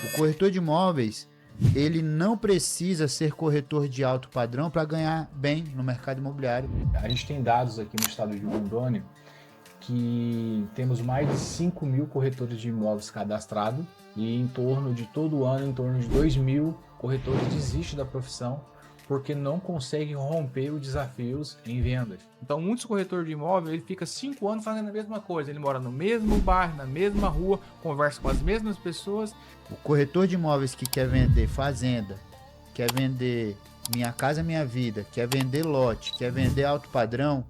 O corretor de imóveis, ele não precisa ser corretor de alto padrão para ganhar bem no mercado imobiliário. A gente tem dados aqui no estado de Rondônia que temos mais de 5 mil corretores de imóveis cadastrados e em torno de todo ano, em torno de 2 mil corretores desistem da profissão porque não conseguem romper os desafios em vendas. Então, muitos corretores de imóvel, ele fica 5 anos fazendo a mesma coisa. Ele mora no mesmo bairro, na mesma rua, conversa com as mesmas pessoas. O corretor de imóveis que quer vender fazenda, quer vender Minha Casa Minha Vida, quer vender lote, quer vender alto padrão,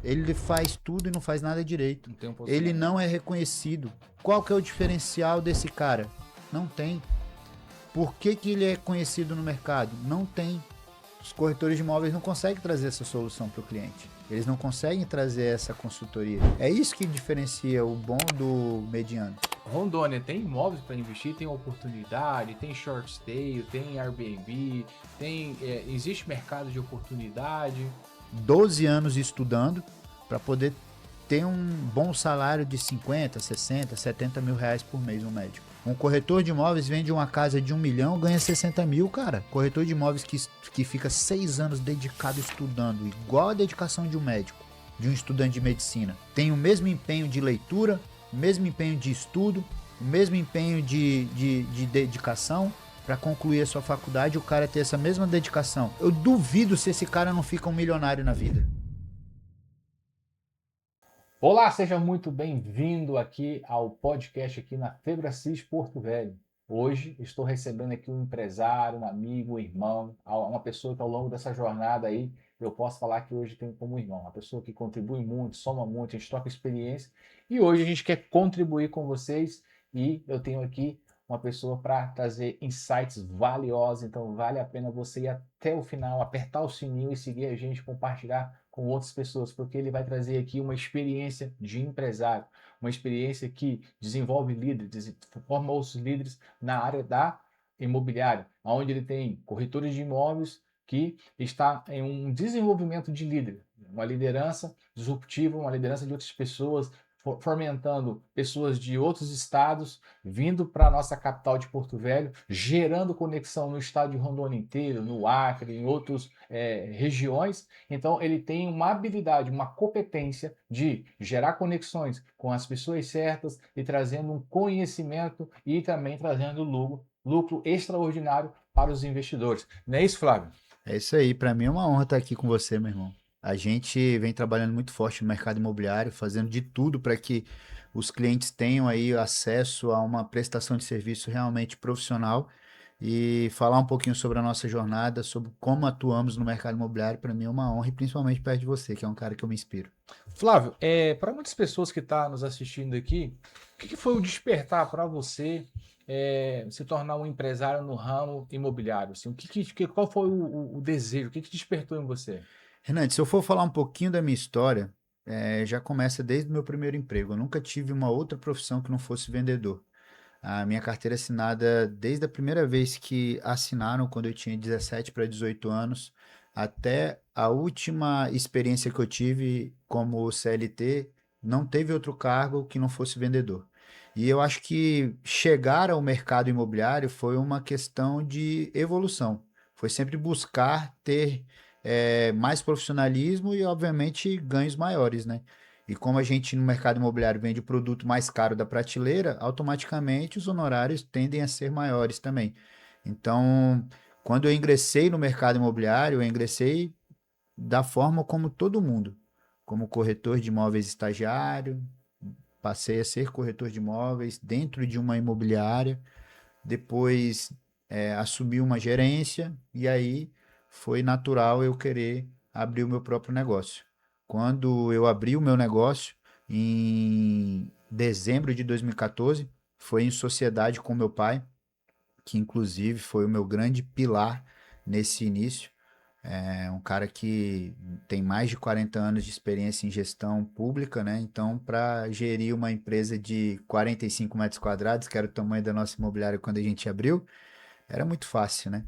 ele faz tudo e não faz nada direito. Não tem um Ele posicionamento. não é reconhecido. Qual que é o diferencial desse cara? Não tem. Por que que ele é conhecido no mercado? Não tem. Os corretores de imóveis não conseguem trazer essa solução para o cliente. Eles não conseguem trazer essa consultoria. É isso que diferencia o bom do mediano. Rondônia tem imóveis para investir, tem oportunidade, tem short stay, tem Airbnb, existe mercado de oportunidade. 12 anos estudando para poder ter um bom salário de 50, 60, 70 mil reais por mês, um médico. Um corretor de imóveis vende uma casa de 1 milhão, ganha 60 mil, cara. Corretor de imóveis que fica 6 anos dedicado estudando, igual a dedicação de um médico, de um estudante de medicina. Tem o mesmo empenho de leitura, o mesmo empenho de estudo, o mesmo empenho de dedicação para concluir a sua faculdade, o cara ter essa mesma dedicação. Eu duvido se esse cara não fica um milionário na vida. Olá, seja muito bem-vindo aqui ao podcast aqui na Febracis Porto Velho. Hoje estou recebendo aqui um empresário, um amigo, um irmão, uma pessoa que ao longo dessa jornada aí eu posso falar que hoje tenho como irmão, uma pessoa que contribui muito, soma muito, a gente troca experiência e hoje a gente quer contribuir com vocês e eu tenho aqui uma pessoa para trazer insights valiosos, então vale a pena você ir até o final, apertar o sininho e seguir a gente, compartilhar com outras pessoas, porque ele vai trazer aqui uma experiência de empresário, uma experiência que desenvolve líderes, forma outros líderes na área da imobiliária, onde ele tem corretores de imóveis que está em um desenvolvimento de líder, uma liderança disruptiva, uma liderança de outras pessoas, fomentando pessoas de outros estados, vindo para a nossa capital de Porto Velho, gerando conexão no estado de Rondônia inteiro, no Acre, em outras regiões. Então, ele tem uma habilidade, uma competência de gerar conexões com as pessoas certas e trazendo um conhecimento e também trazendo lucro extraordinário para os investidores. Não é isso, Flávio? É isso aí, para mim é uma honra estar aqui com você, meu irmão. A gente vem trabalhando muito forte no mercado imobiliário, fazendo de tudo para que os clientes tenham aí acesso a uma prestação de serviço realmente profissional e falar um pouquinho sobre a nossa jornada, sobre como atuamos no mercado imobiliário, para mim é uma honra e principalmente perto de você, que é um cara que eu me inspiro. Flávio, para muitas pessoas que estão nos assistindo aqui, o que foi o despertar para você se tornar um empresário no ramo imobiliário? Assim, qual foi o desejo? O que despertou em você? Renan, se eu for falar um pouquinho da minha história, já começa desde o meu primeiro emprego. Eu nunca tive uma outra profissão que não fosse vendedor. A minha carteira assinada, desde a primeira vez que assinaram, quando eu tinha 17 para 18 anos, até a última experiência que eu tive como CLT, não teve outro cargo que não fosse vendedor. E eu acho que chegar ao mercado imobiliário foi uma questão de evolução. Foi sempre buscar ter mais profissionalismo e, obviamente, ganhos maiores, né? E como a gente no mercado imobiliário vende o produto mais caro da prateleira, automaticamente os honorários tendem a ser maiores também. Então, quando eu ingressei no mercado imobiliário, eu ingressei da forma como todo mundo, como corretor de imóveis estagiário, passei a ser corretor de imóveis dentro de uma imobiliária, depois assumi uma gerência e aí foi natural eu querer abrir o meu próprio negócio. Quando eu abri o meu negócio, em dezembro de 2014, foi em sociedade com meu pai, que inclusive foi o meu grande pilar nesse início. É um cara que tem mais de 40 anos de experiência em gestão pública, né? Então, para gerir uma empresa de 45 metros quadrados, que era o tamanho da nossa imobiliária quando a gente abriu, era muito fácil, né?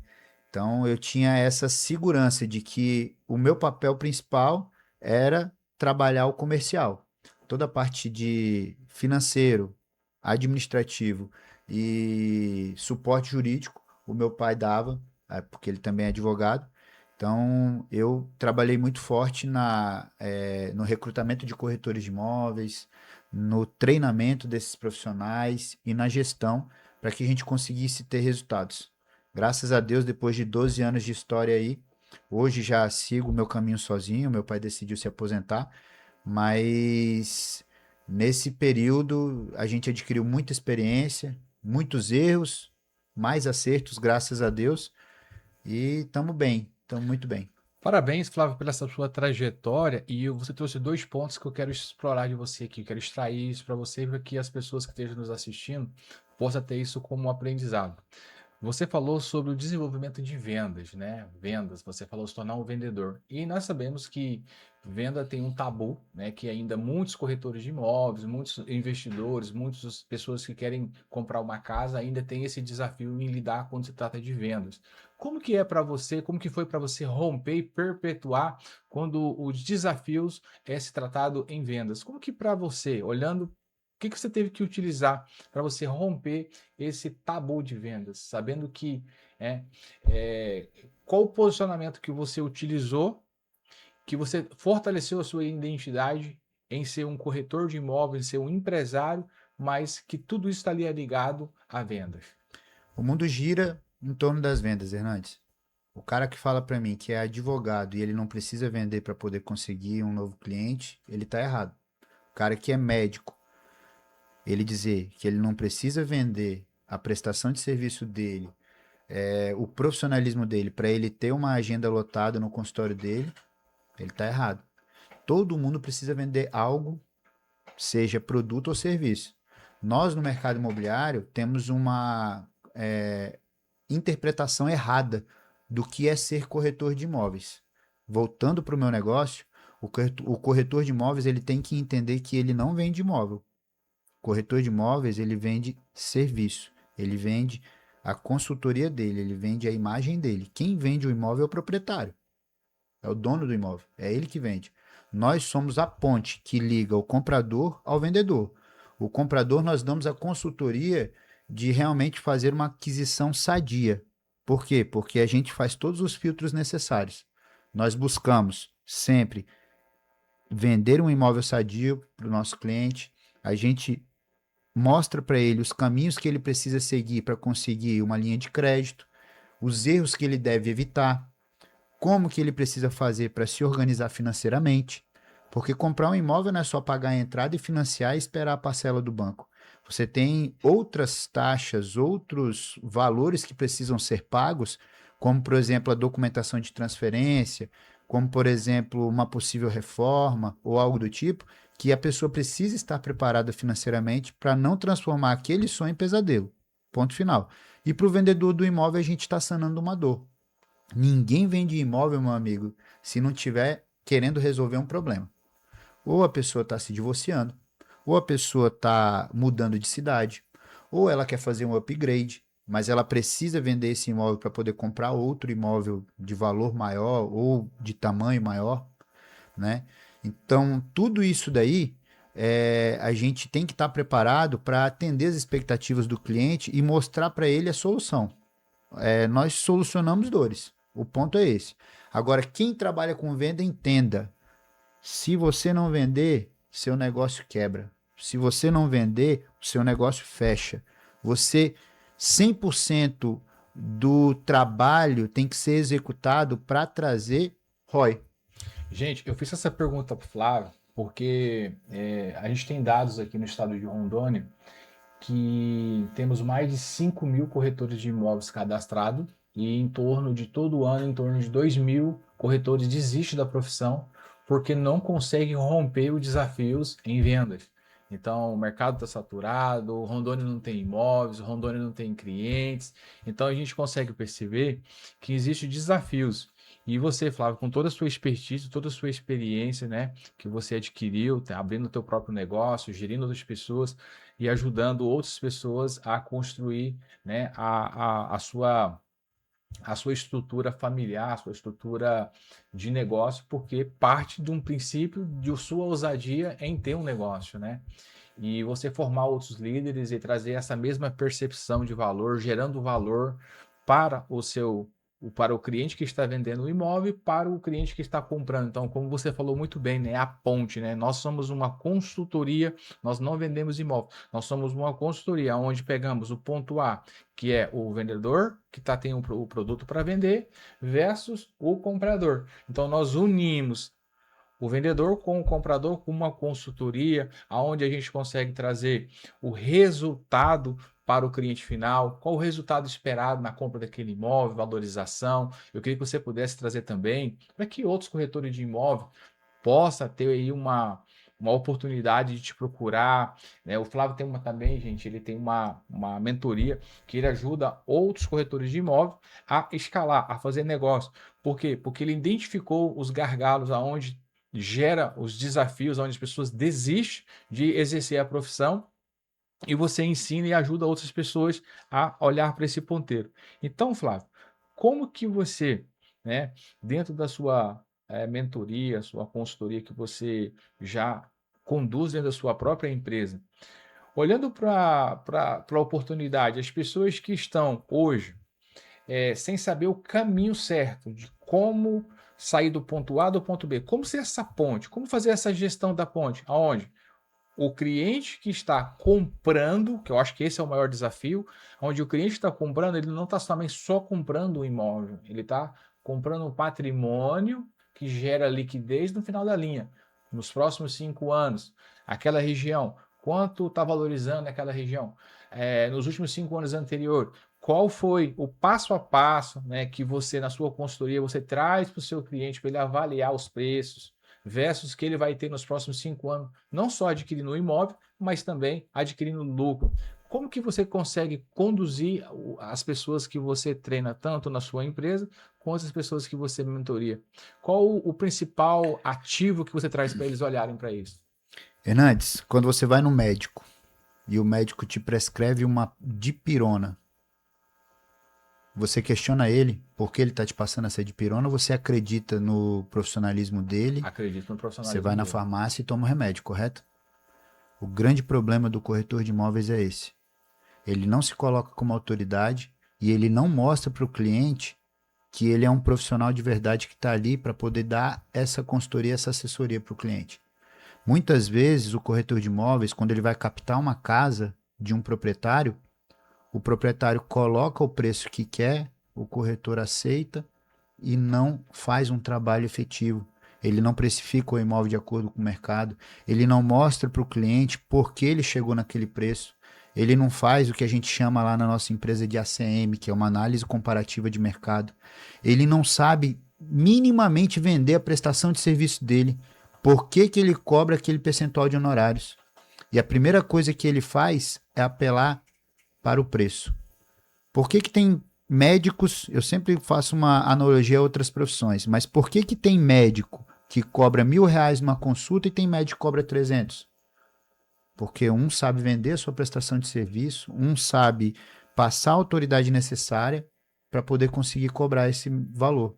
Então, eu tinha essa segurança de que o meu papel principal era trabalhar o comercial. Toda a parte de financeiro, administrativo e suporte jurídico o meu pai dava, porque ele também é advogado. Então, eu trabalhei muito forte no recrutamento de corretores de imóveis, no treinamento desses profissionais e na gestão para que a gente conseguisse ter resultados. Graças a Deus, depois de 12 anos de história aí, hoje já sigo o meu caminho sozinho. Meu pai decidiu se aposentar, mas nesse período a gente adquiriu muita experiência, muitos erros, mais acertos, graças a Deus, e estamos muito bem. Parabéns, Flávio, pela essa sua trajetória. E você trouxe dois pontos que eu quero explorar de você aqui. Quero extrair isso para você, para que as pessoas que estejam nos assistindo possam ter isso como um aprendizado. Você falou sobre o desenvolvimento de vendas, né? Vendas, você falou se tornar um vendedor. E nós sabemos que venda tem um tabu, né? Que ainda muitos corretores de imóveis, muitos investidores, muitas pessoas que querem comprar uma casa ainda têm esse desafio em lidar quando se trata de vendas. Como que é para você, como que foi para você romper e perpetuar quando os desafios é se tratado em vendas? Como que para você, olhando, o que que você teve que utilizar para você romper esse tabu de vendas, sabendo que é, é, qual o posicionamento que você utilizou, que você fortaleceu a sua identidade em ser um corretor de imóveis, ser um empresário, mas que tudo isso estaria ligado a vendas. O mundo gira em torno das vendas, Hernandes. O cara que fala para mim que é advogado e ele não precisa vender para poder conseguir um novo cliente, ele está errado. O cara que é médico, ele dizer que ele não precisa vender a prestação de serviço dele, o profissionalismo dele, para ele ter uma agenda lotada no consultório dele, ele está errado. Todo mundo precisa vender algo, seja produto ou serviço. Nós, no mercado imobiliário, temos uma interpretação errada do que é ser corretor de imóveis. Voltando para o meu negócio, o corretor de imóveis ele tem que entender que ele não vende imóvel. O corretor de imóveis ele vende serviço, ele vende a consultoria dele, ele vende a imagem dele. Quem vende o imóvel é o proprietário, é o dono do imóvel, é ele que vende. Nós somos a ponte que liga o comprador ao vendedor. O comprador, nós damos a consultoria de realmente fazer uma aquisição sadia. Por quê? Porque a gente faz todos os filtros necessários. Nós buscamos sempre vender um imóvel sadio para o nosso cliente. A gente mostra para ele os caminhos que ele precisa seguir para conseguir uma linha de crédito, os erros que ele deve evitar, como que ele precisa fazer para se organizar financeiramente, porque comprar um imóvel não é só pagar a entrada e financiar e esperar a parcela do banco. Você tem outras taxas, outros valores que precisam ser pagos, como, por exemplo, a documentação de transferência, como, por exemplo, uma possível reforma ou algo do tipo, que a pessoa precisa estar preparada financeiramente para não transformar aquele sonho em pesadelo. Ponto final. E para o vendedor do imóvel, a gente está sanando uma dor. Ninguém vende imóvel, meu amigo, se não tiver querendo resolver um problema. Ou a pessoa está se divorciando, ou a pessoa está mudando de cidade, ou ela quer fazer um upgrade, mas ela precisa vender esse imóvel para poder comprar outro imóvel de valor maior ou de tamanho maior, né? Então, tudo isso daí a gente tem que estar preparado para atender as expectativas do cliente e mostrar para ele a solução. Nós solucionamos dores. O ponto é esse. Agora, quem trabalha com venda, entenda. Se você não vender, seu negócio quebra. Se você não vender, o seu negócio fecha. Você, 100% do trabalho tem que ser executado para trazer ROI. Gente, eu fiz essa pergunta para o Flávio porque a gente tem dados aqui no estado de Rondônia que temos mais de 5 mil corretores de imóveis cadastrados e em torno de todo ano, em torno de 2 mil corretores desistem da profissão porque não conseguem romper os desafios em vendas. Então, o mercado está saturado, o Rondônia não tem imóveis, o Rondônia não tem clientes. Então, a gente consegue perceber que existem desafios. E você, Flávio, com toda a sua expertise, toda a sua experiência, né, que você adquiriu, abrindo o teu próprio negócio, gerindo outras pessoas, e ajudando outras pessoas a construir, né, a sua estrutura familiar, a sua estrutura de negócio, porque parte de um princípio de sua ousadia em ter um negócio, né? e você formar outros líderes e trazer essa mesma percepção de valor, gerando valor para para o cliente que está vendendo o imóvel e para o cliente que está comprando. Então, como você falou muito bem, né, a ponte, né? Nós somos uma consultoria, nós não vendemos imóvel, nós somos uma consultoria onde pegamos o ponto A, que é o vendedor que tem o produto para vender, versus o comprador. Então, nós unimos o vendedor com o comprador com uma consultoria, aonde a gente consegue trazer o resultado para o cliente final, qual o resultado esperado na compra daquele imóvel, valorização. Eu queria que você pudesse trazer também para que outros corretores de imóvel possam ter aí uma oportunidade de te procurar, né? O Flávio tem uma também, gente, ele tem uma mentoria que ele ajuda outros corretores de imóvel a escalar, a fazer negócio. Por quê? Porque ele identificou os gargalos aonde gera os desafios, onde as pessoas desistem de exercer a profissão e você ensina e ajuda outras pessoas a olhar para esse ponteiro. Então, Flávio, como que você, né, dentro da sua mentoria, sua consultoria que você já conduz dentro da sua própria empresa, olhando para a oportunidade, as pessoas que estão hoje sem saber o caminho certo de como sair do ponto A do ponto B. Como ser essa ponte? Como fazer essa gestão da ponte? Aonde? O cliente que está comprando, que eu acho que esse é o maior desafio, onde o cliente está comprando, ele não está somente só comprando um imóvel, ele está comprando um patrimônio que gera liquidez no final da linha. Nos próximos 5 anos, aquela região, quanto está valorizando aquela região? Nos últimos 5 anos anteriores, qual foi o passo a passo, né, que você, na sua consultoria, você traz para o seu cliente para ele avaliar os preços, versus que ele vai ter nos próximos 5 anos, não só adquirindo o imóvel, mas também adquirindo lucro. Como que você consegue conduzir as pessoas que você treina tanto na sua empresa, quanto as pessoas que você mentoria? Qual o principal ativo que você traz para eles olharem para isso? Hernandes, quando você vai no médico e o médico te prescreve uma dipirona, você questiona ele por que ele está te passando essa dipirona, ou você acredita no profissionalismo dele? Acredito no Você profissionalismo vai na dele. farmácia e toma o remédio, correto? O grande problema do corretor de imóveis é esse. Ele não se coloca como autoridade e ele não mostra para o cliente que ele é um profissional de verdade que está ali para poder dar essa consultoria, essa assessoria para o cliente. Muitas vezes o corretor de imóveis, quando ele vai captar uma casa de um proprietário, o proprietário coloca o preço que quer, o corretor aceita e não faz um trabalho efetivo. Ele não precifica o imóvel de acordo com o mercado, ele não mostra para o cliente por que ele chegou naquele preço, ele não faz o que a gente chama lá na nossa empresa de ACM, que é uma análise comparativa de mercado. Ele não sabe minimamente vender a prestação de serviço dele, por que que ele cobra aquele percentual de honorários. E a primeira coisa que ele faz é apelar para o preço. Por que que tem médicos, eu sempre faço uma analogia a outras profissões, mas por que que tem médico que cobra R$ 1.000 numa consulta e tem médico que cobra 300? Porque um sabe vender a sua prestação de serviço, um sabe passar a autoridade necessária para poder conseguir cobrar esse valor.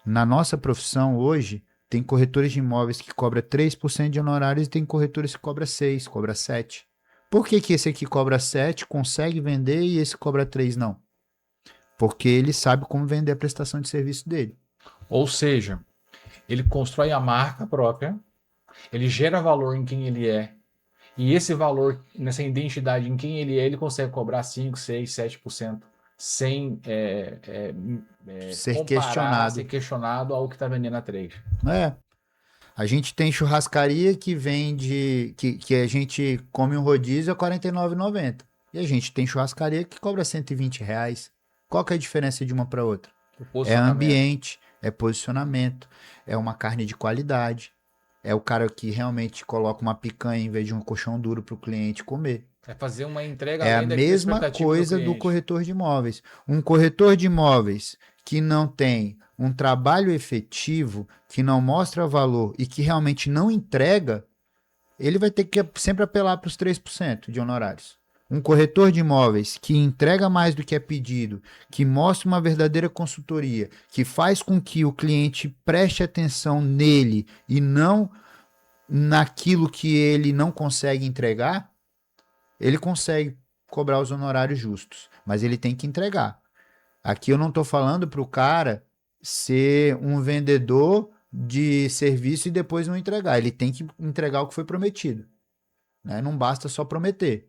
Na nossa profissão hoje, tem corretores de imóveis que cobra 3% de honorários e tem corretores que cobra 6%, cobra 7%. Por que que esse aqui cobra 7%, consegue vender e esse cobra 3% não? Porque ele sabe como vender a prestação de serviço dele. Ou seja, ele constrói a marca própria, ele gera valor em quem ele é, e esse valor, nessa identidade em quem ele é, ele consegue cobrar 5, 6, 7% sem Ser comparar, ser questionado. questionado ao que está vendendo a 3. É. A gente tem churrascaria que vende, que a gente come um rodízio a R$ 49,90. E a gente tem churrascaria que cobra R$ 120. Qual que é a diferença de uma para outra? O É posicionamento. ambiente, é posicionamento, é uma carne de qualidade, é o cara que realmente coloca uma picanha em vez de um colchão duro para o cliente comer. É fazer uma entrega É a além da mesma expectativa do coisa do cliente. corretor de imóveis. Um corretor de imóveis que não tem um trabalho efetivo, que não mostra valor e que realmente não entrega, ele vai ter que sempre apelar para os 3% de honorários. Um corretor de imóveis que entrega mais do que é pedido, que mostra uma verdadeira consultoria, que faz com que o cliente preste atenção nele e não naquilo que ele não consegue entregar, ele consegue cobrar os honorários justos, mas ele tem que entregar. Aqui eu não estou falando para o cara ser um vendedor de serviço e depois não entregar. Ele tem que entregar o que foi prometido, né? Não basta só prometer.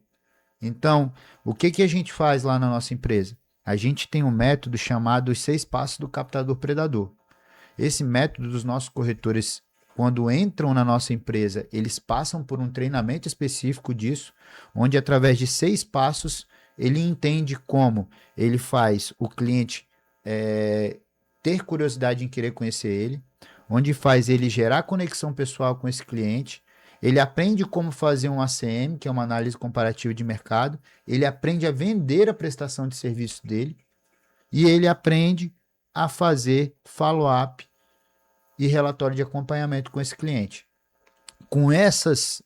Então, o que que a gente faz lá na nossa empresa? A gente tem um método chamado os 6 passos do captador predador. Esse método dos nossos corretores, quando entram na nossa empresa, eles passam por um treinamento específico disso, onde através de 6 passos ele entende como ele faz o cliente ter curiosidade em querer conhecer ele, onde faz ele gerar conexão pessoal com esse cliente, ele aprende como fazer um ACM, que é uma análise comparativa de mercado, ele aprende a vender a prestação de serviço dele e ele aprende a fazer follow-up e relatório de acompanhamento com esse cliente. Com essas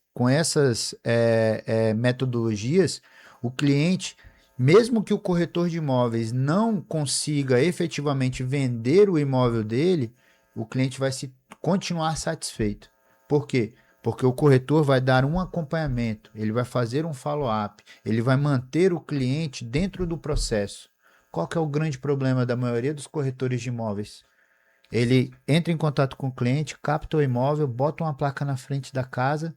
metodologias, o cliente, mesmo que o corretor de imóveis não consiga efetivamente vender o imóvel dele, o cliente vai se continuar satisfeito. Por quê? Porque o corretor vai dar um acompanhamento, ele vai fazer um follow-up, ele vai manter o cliente dentro do processo. Qual que é o grande problema da maioria dos corretores de imóveis? Ele entra em contato com o cliente, capta o imóvel, bota uma placa na frente da casa.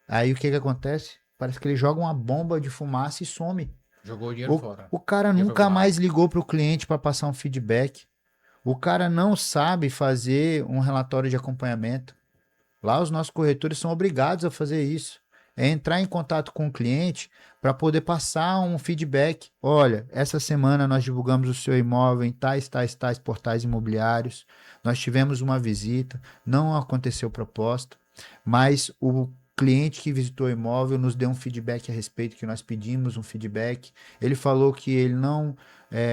Aí o que que acontece? Parece que ele joga uma bomba de fumaça e some. Jogou o dinheiro O, fora. o cara Dinheiro foi nunca pro mais ralo. ligou para o cliente para passar um feedback. O cara não sabe fazer um relatório de acompanhamento. Lá os nossos corretores são obrigados a fazer isso. É entrar em contato com o cliente para poder passar um feedback. Olha, essa semana nós divulgamos o seu imóvel em tais portais imobiliários. Nós tivemos uma visita, não aconteceu proposta, mas o cliente que visitou o imóvel nos deu um feedback a respeito, que nós pedimos um feedback. Ele falou que ele não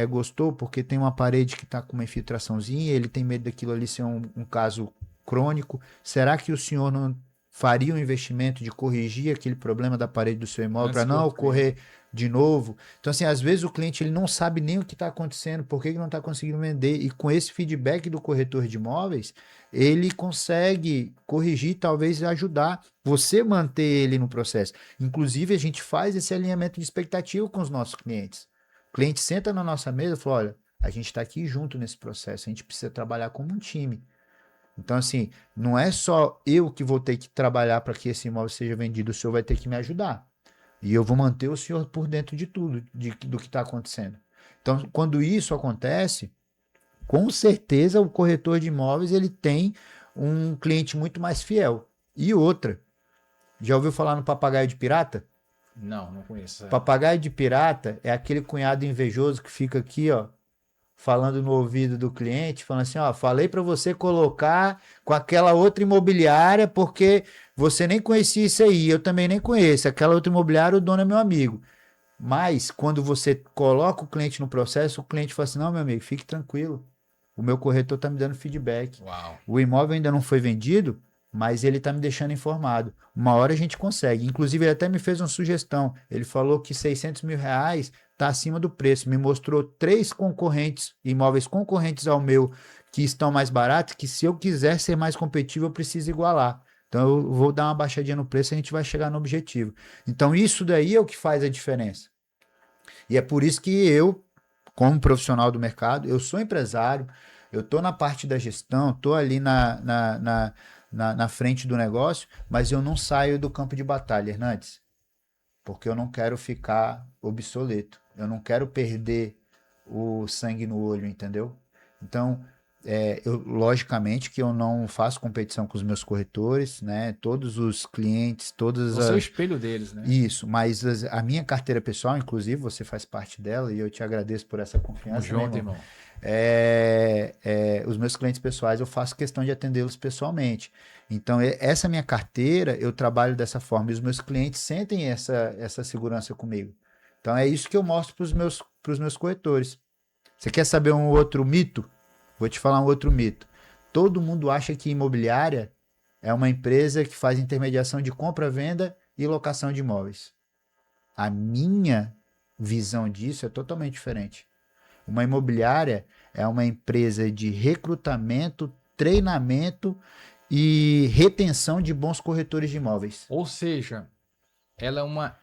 gostou porque tem uma parede que está com uma infiltraçãozinha, ele tem medo daquilo ali ser um caso crônico. Será que o senhor não faria um investimento de corrigir aquele problema da parede do seu imóvel Antes para que não outro cliente. ocorrer de novo? Então, assim, às vezes o cliente ele não sabe nem o que está acontecendo, por que não está conseguindo vender, e com esse feedback do corretor de imóveis, ele consegue corrigir, talvez ajudar você manter ele no processo. Inclusive, a gente faz esse alinhamento de expectativa com os nossos clientes. O cliente senta na nossa mesa e fala: olha, a gente está aqui junto nesse processo, a gente precisa trabalhar como um time. Então, assim, não é só eu que vou ter que trabalhar para que esse imóvel seja vendido, o senhor vai ter que me ajudar. E eu vou manter o senhor por dentro de tudo, do que está acontecendo. Então, quando isso acontece, com certeza o corretor de imóveis ele tem um cliente muito mais fiel. E outra, já ouviu falar no papagaio de pirata? Não, não conheço. Papagaio de pirata é aquele cunhado invejoso que fica aqui, ó, falando no ouvido do cliente, falando assim, ó, falei para você colocar com aquela outra imobiliária porque você nem conhecia isso aí, eu também nem conheço. Aquela outra imobiliária, o dono é meu amigo. Mas quando você coloca o cliente no processo, o cliente fala assim, não, meu amigo, fique tranquilo. O meu corretor está me dando feedback. Uau. O imóvel ainda não foi vendido, mas ele está me deixando informado. Uma hora a gente consegue. Inclusive, ele até me fez uma sugestão. Ele falou que R$ 600.000 está acima do preço. Me mostrou 3 concorrentes, imóveis concorrentes ao meu, que estão mais baratos, que se eu quiser ser mais competitivo, eu preciso igualar. Então, eu vou dar uma baixadinha no preço e a gente vai chegar no objetivo. Então, isso daí é o que faz a diferença. E é por isso que eu, como profissional do mercado, eu sou empresário, eu estou na parte da gestão, estou ali na frente do negócio, mas eu não saio do campo de batalha, Hernandes, porque eu não quero ficar obsoleto, eu não quero perder o sangue no olho, entendeu? Então, logicamente que eu não faço competição com os meus corretores, né? Todos os clientes, todas Você é o as, espelho deles, né? isso, mas a minha carteira pessoal, inclusive, você faz parte dela e eu te agradeço por essa Tamo confiança, né, junto, irmão? irmão. Os meus clientes pessoais eu faço questão de atendê-los pessoalmente. Então, essa minha carteira, eu trabalho dessa forma e os meus clientes sentem essa segurança comigo. Então, é isso que eu mostro para os meus corretores. Você quer saber um outro mito? Vou te falar um outro mito. Todo mundo acha que imobiliária é uma empresa que faz intermediação de compra, venda e locação de imóveis. A minha visão disso é totalmente diferente. Uma imobiliária é uma empresa de recrutamento, treinamento e retenção de bons corretores de imóveis. Ou seja, ela é uma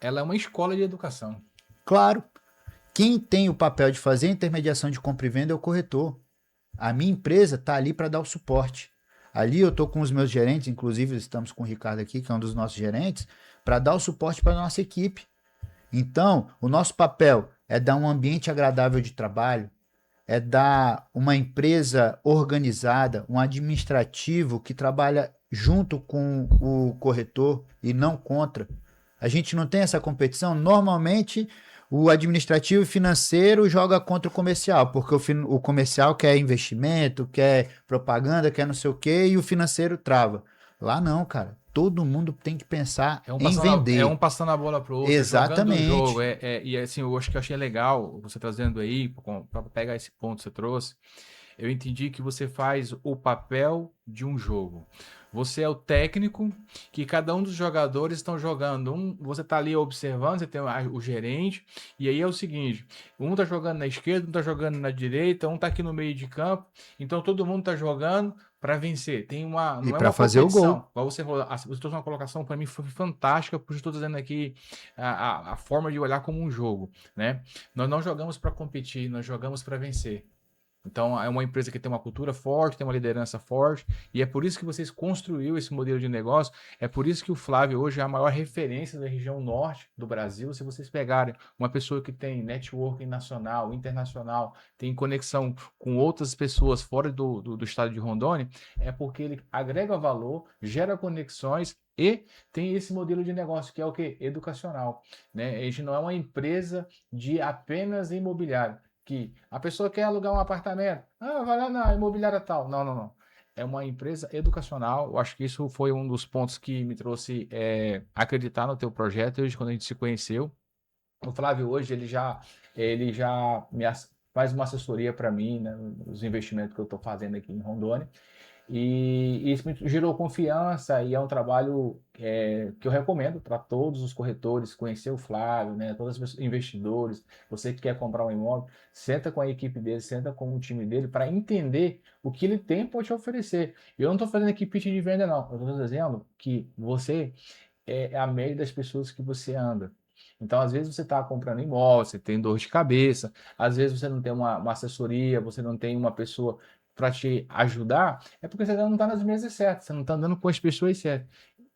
Ela é uma escola de educação. Claro, quem tem o papel de fazer a intermediação de compra e venda é o corretor. A minha empresa está ali para dar o suporte. Ali eu estou com os meus gerentes, inclusive estamos com o Ricardo aqui, que é um dos nossos gerentes, para dar o suporte para a nossa equipe. Então, o nosso papel é dar um ambiente agradável de trabalho, é dar uma empresa organizada, um administrativo que trabalha junto com o corretor e não contra. A gente não tem essa competição. Normalmente, o administrativo e financeiro joga contra o comercial, porque o comercial quer investimento, quer propaganda, quer não sei o quê, e o financeiro trava. Lá não, cara. Todo mundo tem que pensar em É um vender. passando a bola pro outro, é jogando o jogo. Exatamente. E assim, eu acho que eu achei legal você trazendo aí, para pegar esse ponto que você trouxe. Eu entendi que você faz o papel de um jogo. Você é o técnico que cada um dos jogadores estão jogando. Você está ali observando, você tem o gerente, e aí é o seguinte: um está jogando na esquerda, um está jogando na direita, um está aqui no meio de campo, então todo mundo está jogando para vencer. E Não é para uma fazer o gol. competição. Igual você falou, você trouxe uma colocação para mim foi fantástica, porque eu estou dizendo aqui a forma de olhar como um jogo, né? Nós não jogamos para competir, nós jogamos para vencer. Então, é uma empresa que tem uma cultura forte, tem uma liderança forte, e é por isso que vocês construiu esse modelo de negócio, é por isso que o Flávio hoje é a maior referência da região norte do Brasil. Se vocês pegarem uma pessoa que tem networking nacional, internacional, tem conexão com outras pessoas fora do estado de Rondônia, é porque ele agrega valor, gera conexões e tem esse modelo de negócio que é o que? Educacional, né? A gente não é uma empresa de apenas imobiliário que a pessoa quer alugar um apartamento. Ah, vai lá na imobiliária tal. Não, não, não. É uma empresa educacional. Eu acho que isso foi um dos pontos que me trouxe acreditar no teu projeto. Hoje, quando a gente se conheceu, o Flávio hoje ele já faz uma assessoria para mim, né, nos investimentos que eu estou fazendo aqui em Rondônia. E isso me gerou confiança e é um trabalho que eu recomendo para todos os corretores, conhecer o Flávio, né, todos os investidores, você que quer comprar um imóvel, senta com a equipe dele, senta com o time dele para entender o que ele tem para te oferecer. Eu não estou fazendo aqui pitch de venda, não. Eu estou dizendo que você é a média das pessoas que você anda. Então, às vezes, você está comprando imóvel, você tem dor de cabeça, às vezes você não tem uma assessoria, você não tem uma pessoa para te ajudar, é porque você não está nas mesas certas, você não está andando com as pessoas certas.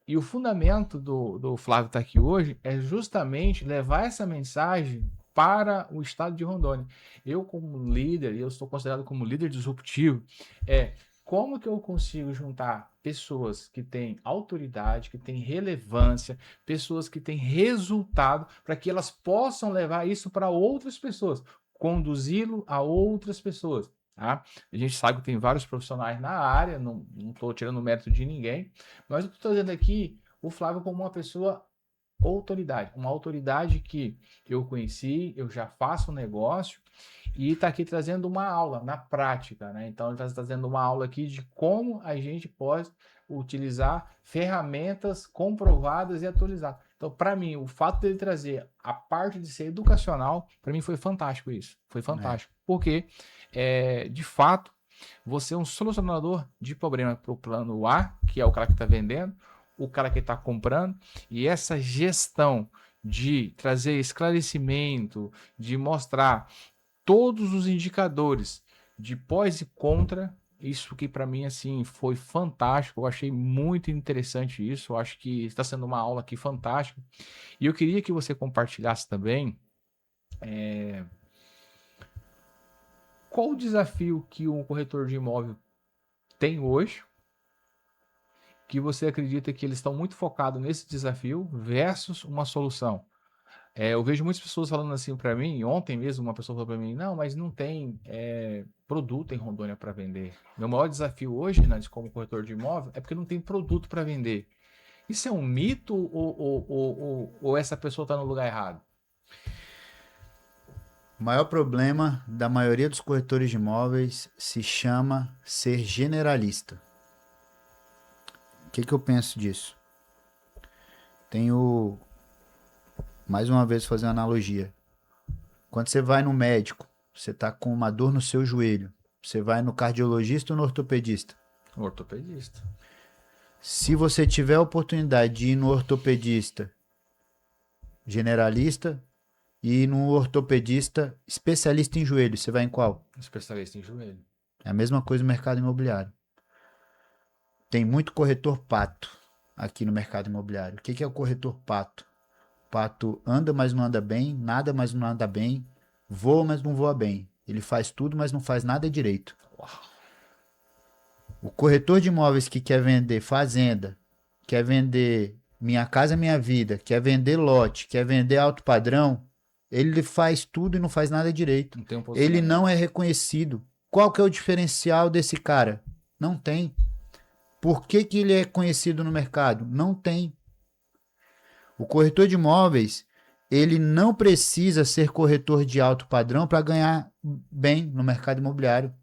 E o fundamento do Flávio estar aqui hoje é justamente levar essa mensagem para o estado de Rondônia. Eu, como líder, e eu sou considerado como líder disruptivo, é como que eu consigo juntar pessoas que têm autoridade, que têm relevância, pessoas que têm resultado, para que elas possam levar isso para outras pessoas, conduzi-lo a outras pessoas. Tá? A gente sabe que tem vários profissionais na área, não estou tirando o mérito de ninguém, mas eu estou trazendo aqui o Flávio como uma pessoa autoridade, uma autoridade que eu conheci, eu já faço um negócio e está aqui trazendo uma aula na prática, né? Então ele está trazendo uma aula aqui de como a gente pode utilizar ferramentas comprovadas e atualizadas. Então, para mim, o fato dele trazer a parte de ser educacional, para mim foi fantástico isso. Foi É. fantástico. Porque, de fato, você é um solucionador de problema para o plano A, que é o cara que está vendendo, o cara que está comprando, e essa gestão de trazer esclarecimento, de mostrar todos os indicadores de pós e contra, isso que para mim assim foi fantástico. Eu achei muito interessante isso. Eu acho que está sendo uma aula aqui fantástica. E eu queria que você compartilhasse também qual o desafio que um corretor de imóvel tem hoje, que você acredita que eles estão muito focados nesse desafio versus uma solução. Eu vejo muitas pessoas falando assim para mim, ontem mesmo uma pessoa falou para mim, não, mas não tem produto em Rondônia para vender. Meu maior desafio hoje, Nantes, como corretor de imóvel, é porque não tem produto para vender. Isso é um mito ou essa pessoa está no lugar errado? O maior problema da maioria dos corretores de imóveis se chama ser generalista. O que, que eu penso disso? Tenho, mais uma vez, fazer uma analogia. Quando você vai no médico, você está com uma dor no seu joelho. Você vai no cardiologista ou no ortopedista? Ortopedista. Se você tiver a oportunidade de ir no ortopedista generalista, e no ortopedista especialista em joelho. Você vai em qual? Especialista em joelho. É a mesma coisa no mercado imobiliário. Tem muito corretor pato aqui no mercado imobiliário. O que é o corretor pato? O pato anda, mas não anda bem, nada, mas não anda bem, voa, mas não voa bem. Ele faz tudo, mas não faz nada direito. Uau. O corretor de imóveis que quer vender fazenda, quer vender Minha Casa Minha Vida, quer vender lote, quer vender alto padrão, ele faz tudo e não faz nada direito. Não tem um Ele posicionamento. não é reconhecido. Qual que é o diferencial desse cara? Não tem. Por que que ele é conhecido no mercado? Não tem. O corretor de imóveis, ele não precisa ser corretor de alto padrão para ganhar bem no mercado imobiliário.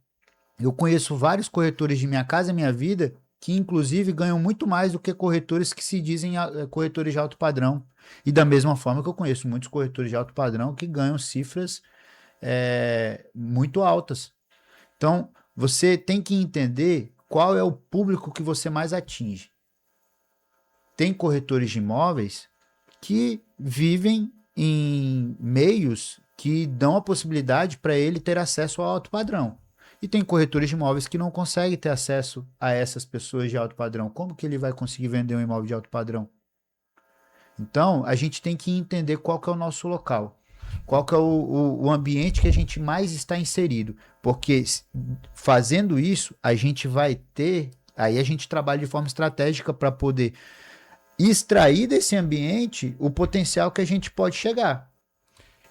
Eu conheço vários corretores de Minha Casa Minha Vida que, inclusive, ganham muito mais do que corretores que se dizem corretores de alto padrão. E da mesma forma que eu conheço muitos corretores de alto padrão que ganham cifras muito altas. Então, você tem que entender qual é o público que você mais atinge. Tem corretores de imóveis que vivem em meios que dão a possibilidade para ele ter acesso ao alto padrão. E tem corretores de imóveis que não conseguem ter acesso a essas pessoas de alto padrão. Como que ele vai conseguir vender um imóvel de alto padrão? Então, a gente tem que entender qual que é o nosso local. Qual que é o ambiente que a gente mais está inserido. Porque fazendo isso, a gente vai ter... Aí a gente trabalha de forma estratégica para poder extrair desse ambiente o potencial que a gente pode chegar.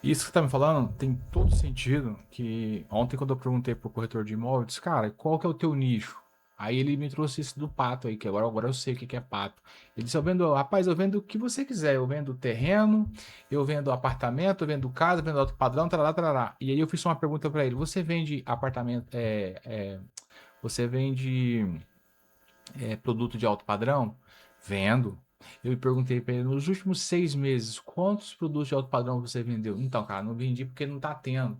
Isso que você tá me falando tem todo sentido, que ontem quando eu perguntei pro corretor de imóveis, eu disse, cara, qual que é o teu nicho? Aí ele me trouxe isso do pato aí, que agora eu sei o que é pato. Ele disse, eu vendo, rapaz, eu vendo o que você quiser, eu vendo terreno, eu vendo apartamento, eu vendo casa, eu vendo alto padrão, tarará, tarará. E aí eu fiz uma pergunta para ele, você vende apartamento, você vende produto de alto padrão? Vendo. Eu perguntei para ele, nos últimos 6 meses, quantos produtos de alto padrão você vendeu? Então, cara, não vendi porque não tá tendo.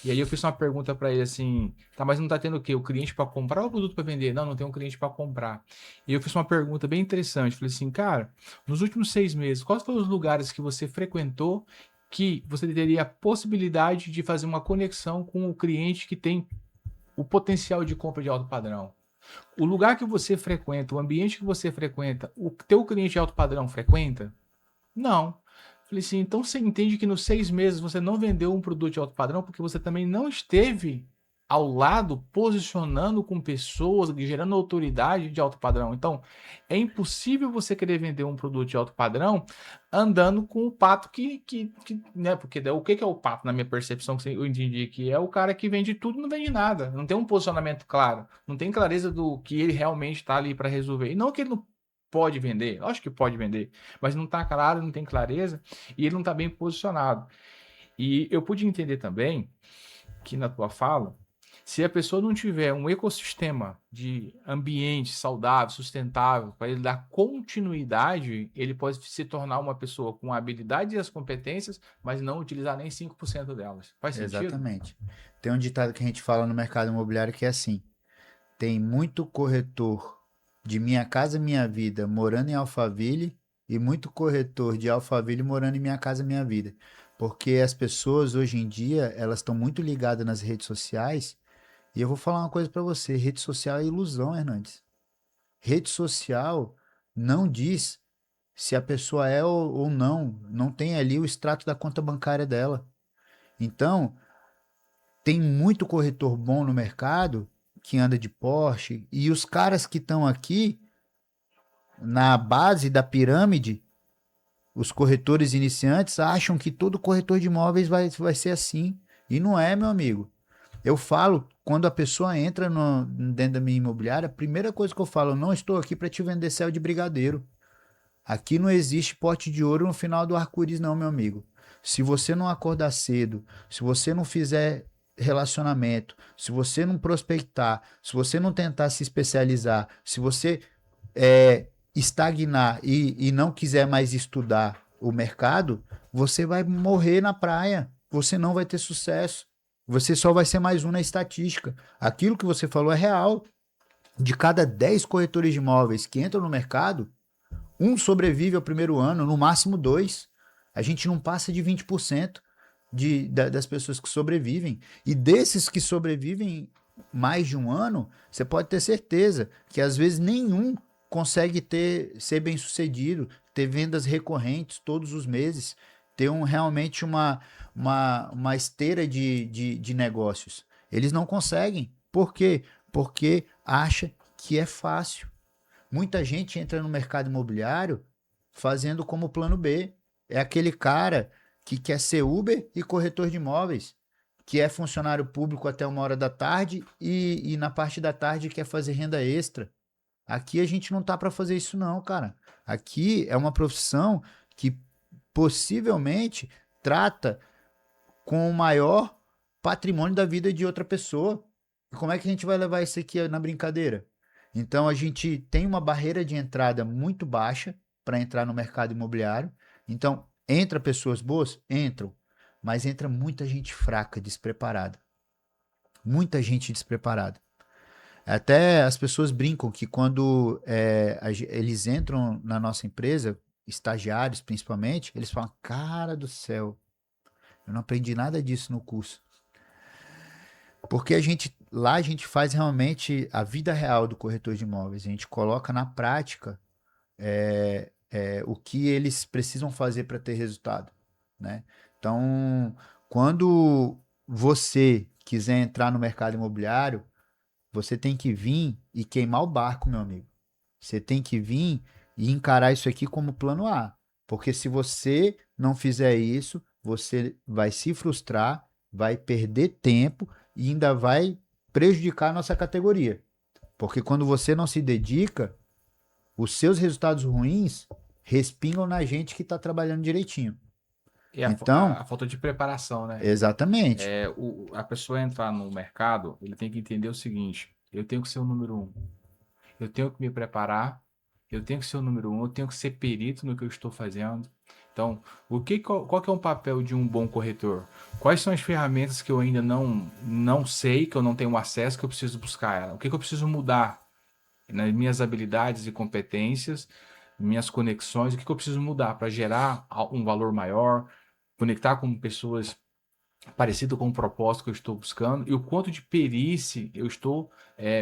E aí eu fiz uma pergunta para ele assim, tá, mas não tá tendo o quê? O cliente para comprar ou o produto para vender? Não, não tem um cliente para comprar. E eu fiz uma pergunta bem interessante. Falei assim, cara, nos últimos 6 meses, quais foram os lugares que você frequentou que você teria a possibilidade de fazer uma conexão com o cliente que tem o potencial de compra de alto padrão? O lugar que você frequenta, o ambiente que você frequenta, o teu cliente de alto padrão frequenta? Não. Falei assim, então você entende que nos 6 meses você não vendeu um produto de alto padrão porque você também não esteve ao lado, posicionando com pessoas, gerando autoridade de alto padrão. Então, é impossível você querer vender um produto de alto padrão andando com o pato né? Porque o que é o pato, na minha percepção, que eu entendi que é o cara que vende tudo e não vende nada. Não tem um posicionamento claro. Não tem clareza do que ele realmente está ali para resolver. E não que ele não pode vender, acho que pode vender, mas não está claro, não tem clareza e ele não está bem posicionado. E eu pude entender também que na tua fala, se a pessoa não tiver um ecossistema de ambiente saudável, sustentável, para ele dar continuidade, ele pode se tornar uma pessoa com a habilidade e as competências, mas não utilizar nem 5% delas. Faz sentido? Exatamente. Tem um ditado que a gente fala no mercado imobiliário que é assim: tem muito corretor de Minha Casa Minha Vida morando em Alphaville e muito corretor de Alphaville morando em Minha Casa Minha Vida. Porque as pessoas hoje em dia, elas estão muito ligadas nas redes sociais. E eu vou falar uma coisa para você: rede social é ilusão, Hernandes. Rede social não diz se a pessoa é ou não, não tem ali o extrato da conta bancária dela. Então, tem muito corretor bom no mercado que anda de Porsche e os caras que estão aqui na base da pirâmide, os corretores iniciantes acham que todo corretor de imóveis vai ser assim. E não é, meu amigo. Eu falo, quando a pessoa entra dentro da minha imobiliária, a primeira coisa que eu falo, eu não estou aqui para te vender céu de brigadeiro. Aqui não existe pote de ouro no final do arco-íris, não, meu amigo. Se você não acordar cedo, se você não fizer relacionamento, se você não prospectar, se você não tentar se especializar, se você estagnar e não quiser mais estudar o mercado, você vai morrer na praia. Você não vai ter sucesso. Você só vai ser mais um na estatística. Aquilo que você falou é real. De cada 10 corretores de imóveis que entram no mercado, um sobrevive ao primeiro ano, no máximo dois. A gente não passa de 20% das pessoas que sobrevivem. E desses que sobrevivem mais de um ano, você pode ter certeza que às vezes nenhum consegue ser bem sucedido, ter vendas recorrentes todos os meses, ter realmente uma esteira de negócios. Eles não conseguem. Por quê? Porque acha que é fácil. Muita gente entra no mercado imobiliário fazendo como plano B. É aquele cara que quer ser Uber e corretor de imóveis, que é funcionário público até 1 hora da tarde e na parte da tarde quer fazer renda extra. Aqui a gente não tá para fazer isso não, cara. Aqui é uma profissão que possivelmente trata com o maior patrimônio da vida de outra pessoa. E como é que a gente vai levar isso aqui na brincadeira? Então a gente tem uma barreira de entrada muito baixa para entrar no mercado imobiliário. Então, entra pessoas boas? Entram. Mas entra muita gente fraca, despreparada. Muita gente despreparada. Até as pessoas brincam que quando eles entram na nossa empresa, estagiários principalmente, eles falam: Cara do céu, eu não aprendi nada disso no curso. Porque lá a gente faz realmente a vida real do corretor de imóveis. A gente coloca na prática o que eles precisam fazer para ter resultado, né? Então, quando você quiser entrar no mercado imobiliário, você tem que vir e queimar o barco, meu amigo. Você tem que vir e encarar isso aqui como plano A. Porque se você não fizer isso, você vai se frustrar, vai perder tempo e ainda vai prejudicar a nossa categoria. Porque quando você não se dedica, os seus resultados ruins respingam na gente que está trabalhando direitinho. E Então, a falta de preparação, né? exatamente. A pessoa entrar no mercado, ele tem que entender o seguinte: eu tenho que ser o número um, eu tenho que me preparar, eu tenho que ser o número um, eu tenho que ser perito no que eu estou fazendo. Então, qual que é o papel de um bom corretor? Quais são as ferramentas que eu ainda não sei, que eu não tenho acesso, que eu preciso buscar ela? O que eu preciso mudar nas minhas habilidades e competências, minhas conexões? O que eu preciso mudar para gerar um valor maior, conectar com pessoas parecido com o propósito que eu estou buscando e o quanto de perícia eu estou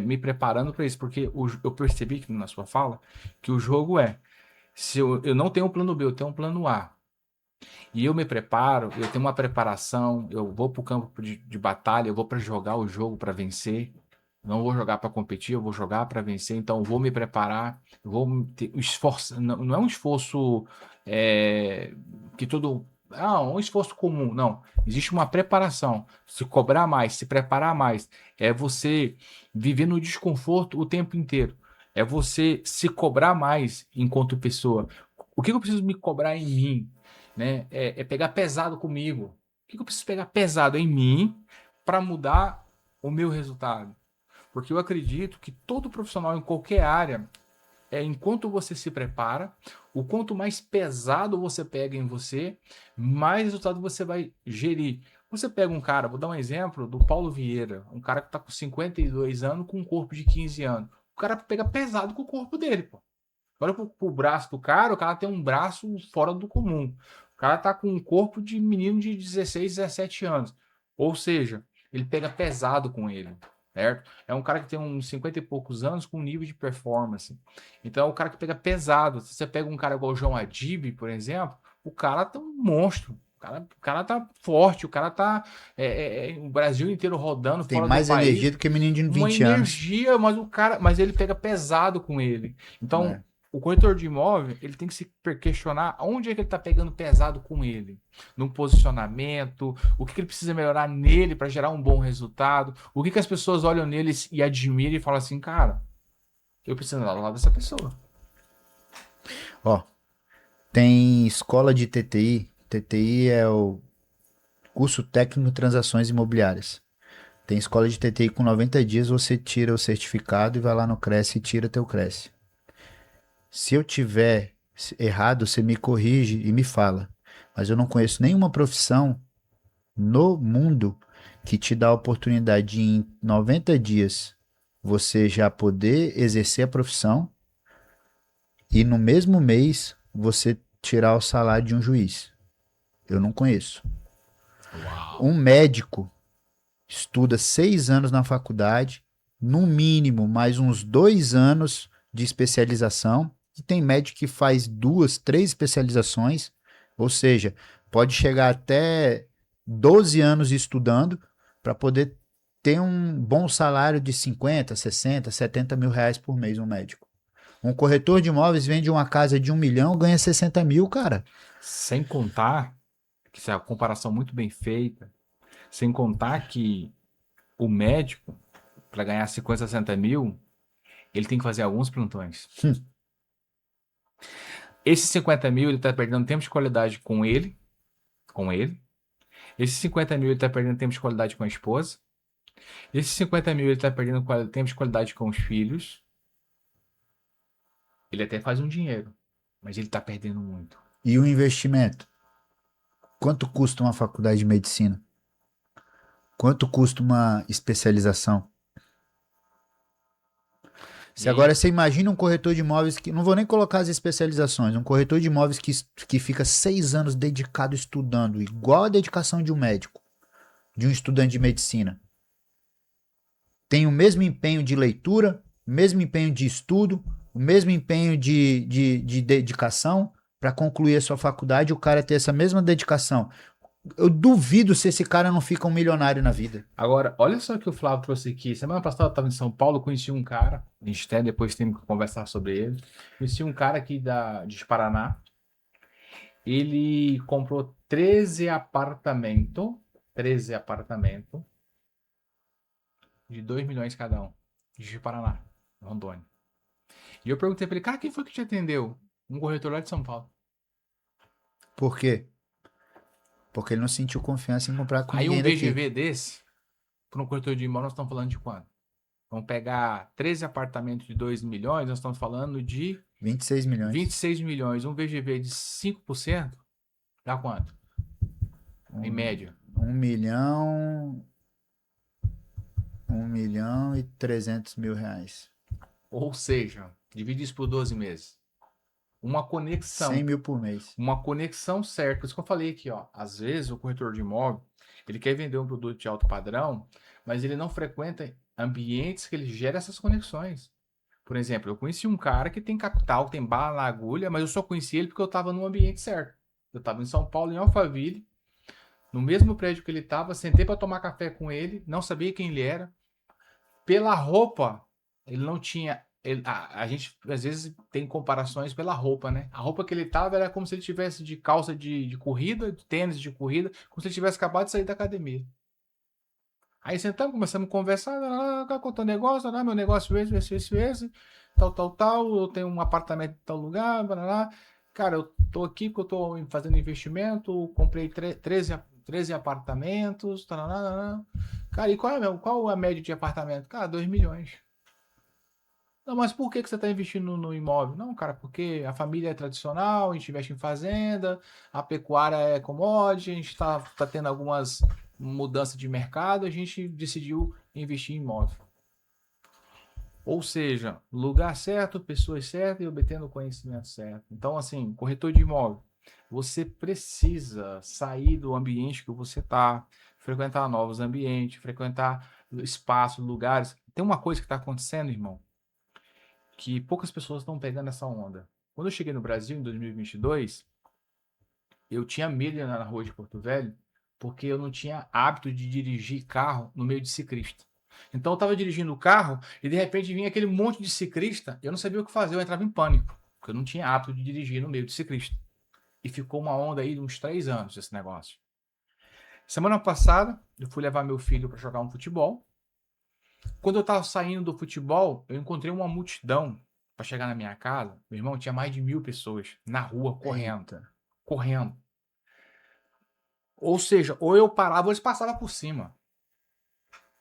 me preparando para isso, porque eu percebi que na sua fala que o jogo se eu não tenho um plano B, eu tenho um plano A. E eu me preparo, eu tenho uma preparação, eu vou para o campo de batalha, eu vou para jogar o jogo para vencer. Não vou jogar para competir, eu vou jogar para vencer. Então, eu vou me preparar, eu vou ter um esforço. Não é um esforço que todo. Ah, um esforço comum. Não. Existe uma preparação. Se cobrar mais, se preparar mais. É você viver no desconforto o tempo inteiro. É você se cobrar mais enquanto pessoa. O que eu preciso me cobrar em mim? Né? É pegar pesado comigo. O que eu preciso pegar pesado em mim para mudar o meu resultado? Porque eu acredito que todo profissional em qualquer área, enquanto você se prepara, o quanto mais pesado você pega em você, mais resultado você vai gerir. Você pega um cara, vou dar um exemplo do Paulo Vieira, um cara que está com 52 anos, com um corpo de 15 anos. O cara pega pesado com o corpo dele, pô. Olha pro braço do cara, o cara tem um braço fora do comum. O cara tá com um corpo de menino de 16, 17 anos. Ou seja, ele pega pesado com ele, certo? É um cara que tem uns 50 e poucos anos com nível de performance. Então é um cara que pega pesado. Se você pega um cara igual o João Adib, por exemplo, o cara tá um monstro. O cara tá forte, o cara tá o Brasil inteiro rodando Tem fora do mais energia país. do que menino de Uma 20 anos. energia, mas ele pega pesado com ele. Então, Né? o corretor de imóvel, ele tem que se questionar onde é que ele está pegando pesado com ele. No posicionamento, o que ele precisa melhorar nele para gerar um bom resultado, o que as pessoas olham nele e admiram e falam assim, cara, eu preciso andar do lado dessa pessoa. Ó, tem escola de TTI. TTI é o curso técnico de transações imobiliárias. Tem escola de TTI com 90 dias, você tira o certificado e vai lá no Cresce e tira teu Cresce. Se eu tiver errado, você me corrige e me fala. Mas eu não conheço nenhuma profissão no mundo que te dá a oportunidade de, em 90 dias, você já poder exercer a profissão e no mesmo mês você tirar o salário de um juiz. Eu não conheço. Uau. Um médico estuda 6 anos na faculdade, no mínimo mais uns 2 anos de especialização, e tem médico que faz 2, 3 especializações, ou seja, pode chegar até 12 anos estudando para poder ter um bom salário de 50, 60, 70 mil reais por mês, um médico. Um corretor de imóveis vende uma casa de 1 milhão, ganha 60 mil, cara. Sem contar, que isso é uma comparação muito bem feita, sem contar que o médico, para ganhar 50, 60 mil, ele tem que fazer alguns plantões. Esses 50 mil, ele está perdendo tempo de qualidade com ele, com ele. Esses 50 mil, ele está perdendo tempo de qualidade com a esposa. Esses 50 mil, ele está perdendo tempo de qualidade com os filhos. Ele até faz um dinheiro, mas ele está perdendo muito. E o investimento? Quanto custa uma faculdade de medicina? Quanto custa uma especialização? Se E agora você imagina um corretor de imóveis que. Não vou nem colocar as especializações. Um corretor de imóveis que fica 6 anos dedicado estudando, igual a dedicação de um médico, de um estudante de medicina. Tem o mesmo empenho de leitura, o mesmo empenho de estudo, o mesmo empenho de dedicação para concluir a sua faculdade, o cara ter essa mesma dedicação. Eu duvido se esse cara não fica um milionário na vida. agora, olha só o que o Flávio trouxe aqui. Semana passada eu estava em São Paulo, conheci um cara, a gente até depois tem que conversar sobre ele. Conheci um cara aqui de Paraná. Ele comprou 13 apartamentos de 2 milhões cada um, de Paraná, Rondônia. E eu perguntei pra ele, cara, quem foi que te atendeu? Um corretor lá de São Paulo. Por quê? Porque ele não sentiu confiança em comprar com Aí um ninguém daqui. VGV desse, para um corretor de imóvel, nós estamos falando de quanto? Vamos pegar 13 apartamentos de 2 milhões, nós estamos falando de 26 milhões. 26 milhões. Um VGV de 5% dá quanto? Em Um, média. 1 milhão. 1 milhão e 300 mil reais. Ou seja, divide isso por 12 meses. Uma 100 conexão. mil por mês. Uma conexão certa. Por isso que eu falei aqui, ó. Às vezes o corretor de imóvel, ele quer vender um produto de alto padrão, mas ele não frequenta ambientes que ele gera essas conexões. Por exemplo, eu conheci um cara que tem capital, tem bala na agulha, mas eu só conheci ele porque eu estava no ambiente certo. Eu estava em São Paulo, em Alphaville, no mesmo prédio que ele estava, sentei para tomar café com ele, não sabia quem ele era. Pela roupa, ele não tinha. A gente às vezes tem comparações pela roupa, né? A roupa que ele tava era como se ele tivesse de calça de corrida, de tênis de corrida, como se ele tivesse acabado de sair da academia. Aí sentamos, começamos a conversar, contando negócio, meu negócio esse, tal, eu tenho um apartamento em tal lugar, blá. Cara, eu tô aqui porque eu tô fazendo investimento, comprei 13 apartamentos, tarará. Cara, e qual a média de apartamento? Cara, 2 milhões. Não, mas por que você está investindo no imóvel? Não, cara, porque a família é tradicional, a gente investe em fazenda, a pecuária é commodity, a gente está tendo algumas mudanças de mercado, a gente decidiu investir em imóvel. Ou seja, lugar certo, pessoas certas e obtendo o conhecimento certo. Então, assim, corretor de imóvel, você precisa sair do ambiente que você está, frequentar novos ambientes, frequentar espaços, lugares. Tem uma coisa que está acontecendo, irmão, que poucas pessoas estão pegando essa onda. Quando eu cheguei no Brasil em 2022, eu tinha medo de andar na rua de Porto Velho, porque eu não tinha hábito de dirigir carro no meio de ciclista. Então eu estava dirigindo o carro e de repente vinha aquele monte de ciclista, eu não sabia o que fazer, eu entrava em pânico, porque eu não tinha hábito de dirigir no meio de ciclista. E ficou uma onda aí de uns 3 anos esse negócio. Semana passada, eu fui levar meu filho para jogar um futebol. Quando eu estava saindo do futebol, eu encontrei uma multidão para chegar na minha casa. Meu irmão, tinha mais de 1.000 pessoas na rua correndo, Eita. correndo. Ou seja, ou eu parava ou eles passavam por cima.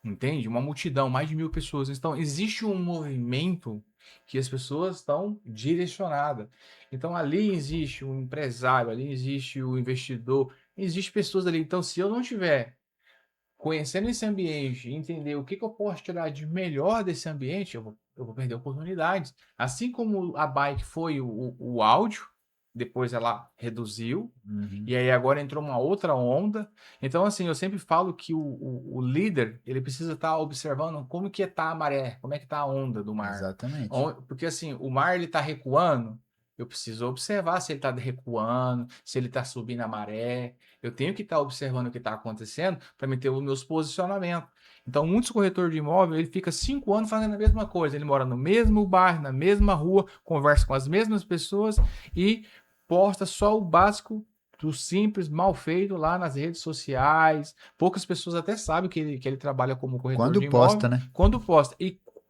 Entende? Uma multidão, mais de 1.000 pessoas. Então, existe um movimento que as pessoas estão direcionadas. Então, ali existe o empresário, ali existe o investidor, existe pessoas ali. Então, se eu não tiver conhecendo esse ambiente, entender o que eu posso tirar de melhor desse ambiente, eu vou perder oportunidades. Assim como a bike foi o áudio, depois ela reduziu, Uhum. e aí agora entrou uma outra onda. Então, assim, eu sempre falo que o líder, ele precisa estar observando como que está a maré, como é que está a onda do mar. Exatamente. Porque, assim, o mar, ele está recuando, eu preciso observar se ele está recuando, se ele está subindo a maré. Eu tenho que estar observando o que está acontecendo para me ter os meus posicionamentos. Então, muitos corretores de imóvel, ele fica 5 anos fazendo a mesma coisa. Ele mora no mesmo bairro, na mesma rua, conversa com as mesmas pessoas e posta só o básico do simples, mal feito lá nas redes sociais. Poucas pessoas até sabem que ele trabalha como corretor Quando de posta, imóvel né? quando posta.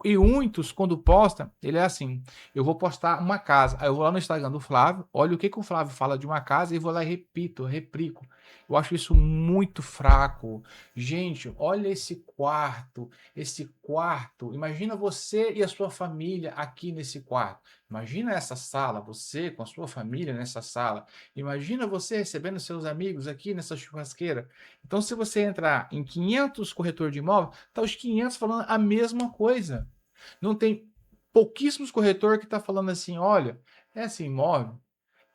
E muitos, quando posta, ele é assim: eu vou postar uma casa. Aí eu vou lá no Instagram do Flávio, olho o que o Flávio fala de uma casa e vou lá e repito, replico. Eu acho isso muito fraco. Gente, olha esse quarto, esse quarto. Imagina você e a sua família aqui nesse quarto. Imagina essa sala, você com a sua família nessa sala. Imagina você recebendo seus amigos aqui nessa churrasqueira. Então, se você entrar em 500 corretores de imóvel, tá os 500 falando a mesma coisa. Não tem pouquíssimos corretores que tá falando assim, olha, esse imóvel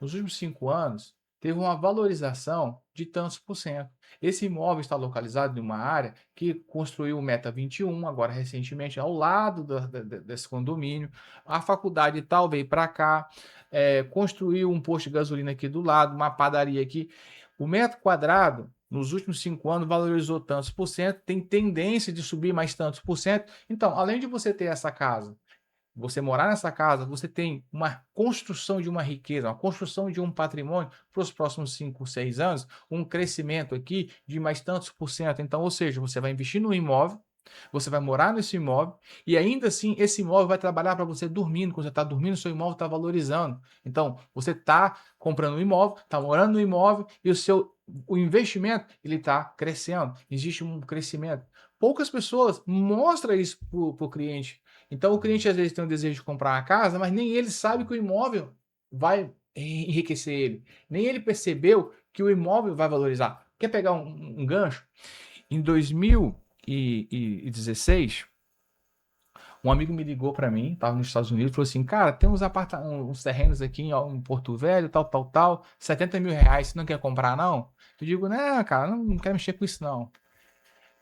nos últimos 5 anos, teve uma valorização de tantos por cento. Esse imóvel está localizado em uma área que construiu o Meta 21, agora recentemente, ao lado desse condomínio. A faculdade tal veio para cá, construiu um posto de gasolina aqui do lado, uma padaria aqui. O metro quadrado, nos últimos 5 anos, valorizou tantos por cento, tem tendência de subir mais tantos por cento. Então, além de você ter essa casa, você morar nessa casa, você tem uma construção de uma riqueza, uma construção de um patrimônio para os próximos 5, 6 anos, um crescimento aqui de mais tantos por cento. Então, ou seja, você vai investir no imóvel, você vai morar nesse imóvel e ainda assim esse imóvel vai trabalhar para você dormindo. Quando você está dormindo, seu imóvel está valorizando. Então, você está comprando um imóvel, está morando no imóvel e o investimento ele está crescendo. Existe um crescimento. Poucas pessoas mostram isso para o cliente. Então, o cliente às vezes tem o desejo de comprar uma casa, mas nem ele sabe que o imóvel vai enriquecer ele. Nem ele percebeu que o imóvel vai valorizar. Quer pegar um gancho? Em 2016, um amigo me ligou para mim, estava nos Estados Unidos, falou assim: Cara, tem uns terrenos aqui em Porto Velho, tal, 70 mil reais, você não quer comprar, não? Eu digo: Não, cara, não quero mexer com isso, não.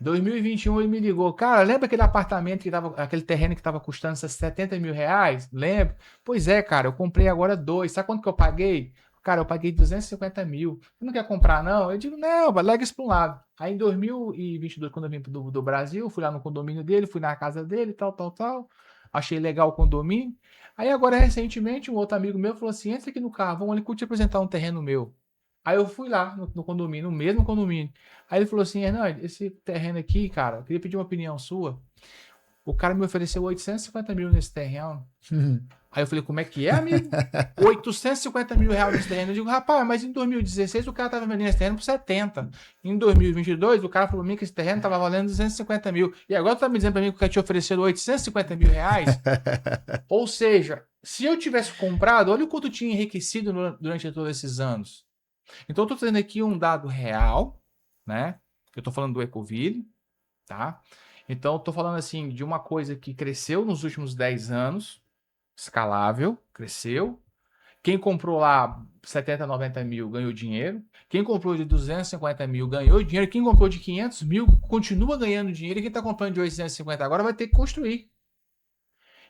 2021 ele me ligou, cara, lembra aquele apartamento aquele terreno que estava custando 70 mil reais? Lembro. Pois é, cara, eu comprei agora dois. Sabe quanto que eu paguei? Cara, eu paguei 250 mil. Você não quer comprar, não? Eu digo, não, larga isso para um lado. Aí em 2022, quando eu vim do Brasil, fui lá no condomínio dele, fui na casa dele, tal. Achei legal o condomínio. Aí agora, recentemente, um outro amigo meu falou assim, entra aqui no carro, vamos ali que eu te apresentar um terreno meu. Aí eu fui lá no condomínio, no mesmo condomínio. Aí ele falou assim, Hernandes, esse terreno aqui, cara, eu queria pedir uma opinião sua. O cara me ofereceu 850 mil nesse terreno. Aí eu falei, como é que é, amigo? 850 mil reais nesse terreno. Eu digo, rapaz, mas em 2016 o cara tava vendendo esse terreno por 70. Em 2022 o cara falou pra mim que esse terreno tava valendo 250 mil. E agora tu tá me dizendo pra mim que o cara te ofereceu 850 mil reais? Ou seja, se eu tivesse comprado, olha o quanto eu tinha enriquecido durante todos esses anos. Então, eu estou trazendo aqui um dado real, né? Eu estou falando do Ecoville, tá? Então, eu estou falando assim de uma coisa que cresceu nos últimos 10 anos, escalável, cresceu. Quem comprou lá 70, 90 mil ganhou dinheiro. Quem comprou de 250 mil ganhou dinheiro. Quem comprou de 500 mil continua ganhando dinheiro. E quem está comprando de 850 agora vai ter que construir.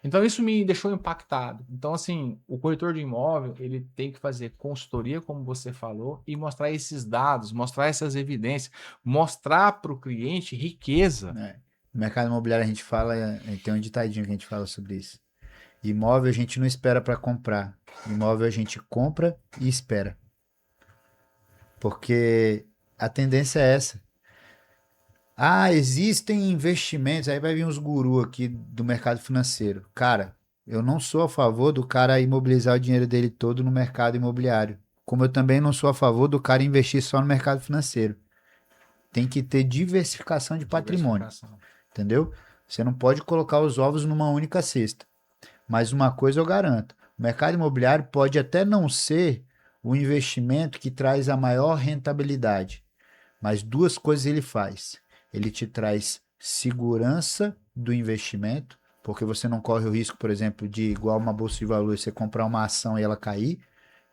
Então isso me deixou impactado. Então assim, o corretor de imóvel, ele tem que fazer consultoria, como você falou, e mostrar esses dados, mostrar essas evidências, mostrar para o cliente riqueza. É. No mercado imobiliário a gente fala, tem um ditadinho que a gente fala sobre isso. Imóvel a gente não espera para comprar. Imóvel a gente compra e espera. Porque a tendência é essa. Ah, existem investimentos. Aí vai vir uns gurus aqui do mercado financeiro. Cara, eu não sou a favor do cara imobilizar o dinheiro dele todo no mercado imobiliário. Como eu também não sou a favor do cara investir só no mercado financeiro. Tem que ter diversificação de patrimônio, Diversificação. entendeu? Você não pode colocar os ovos numa única cesta. Mas uma coisa eu garanto: o mercado imobiliário pode até não ser o investimento que traz a maior rentabilidade, mas duas coisas ele faz. Ele te traz segurança do investimento, porque você não corre o risco, por exemplo, de igual uma bolsa de valores, você comprar uma ação e ela cair.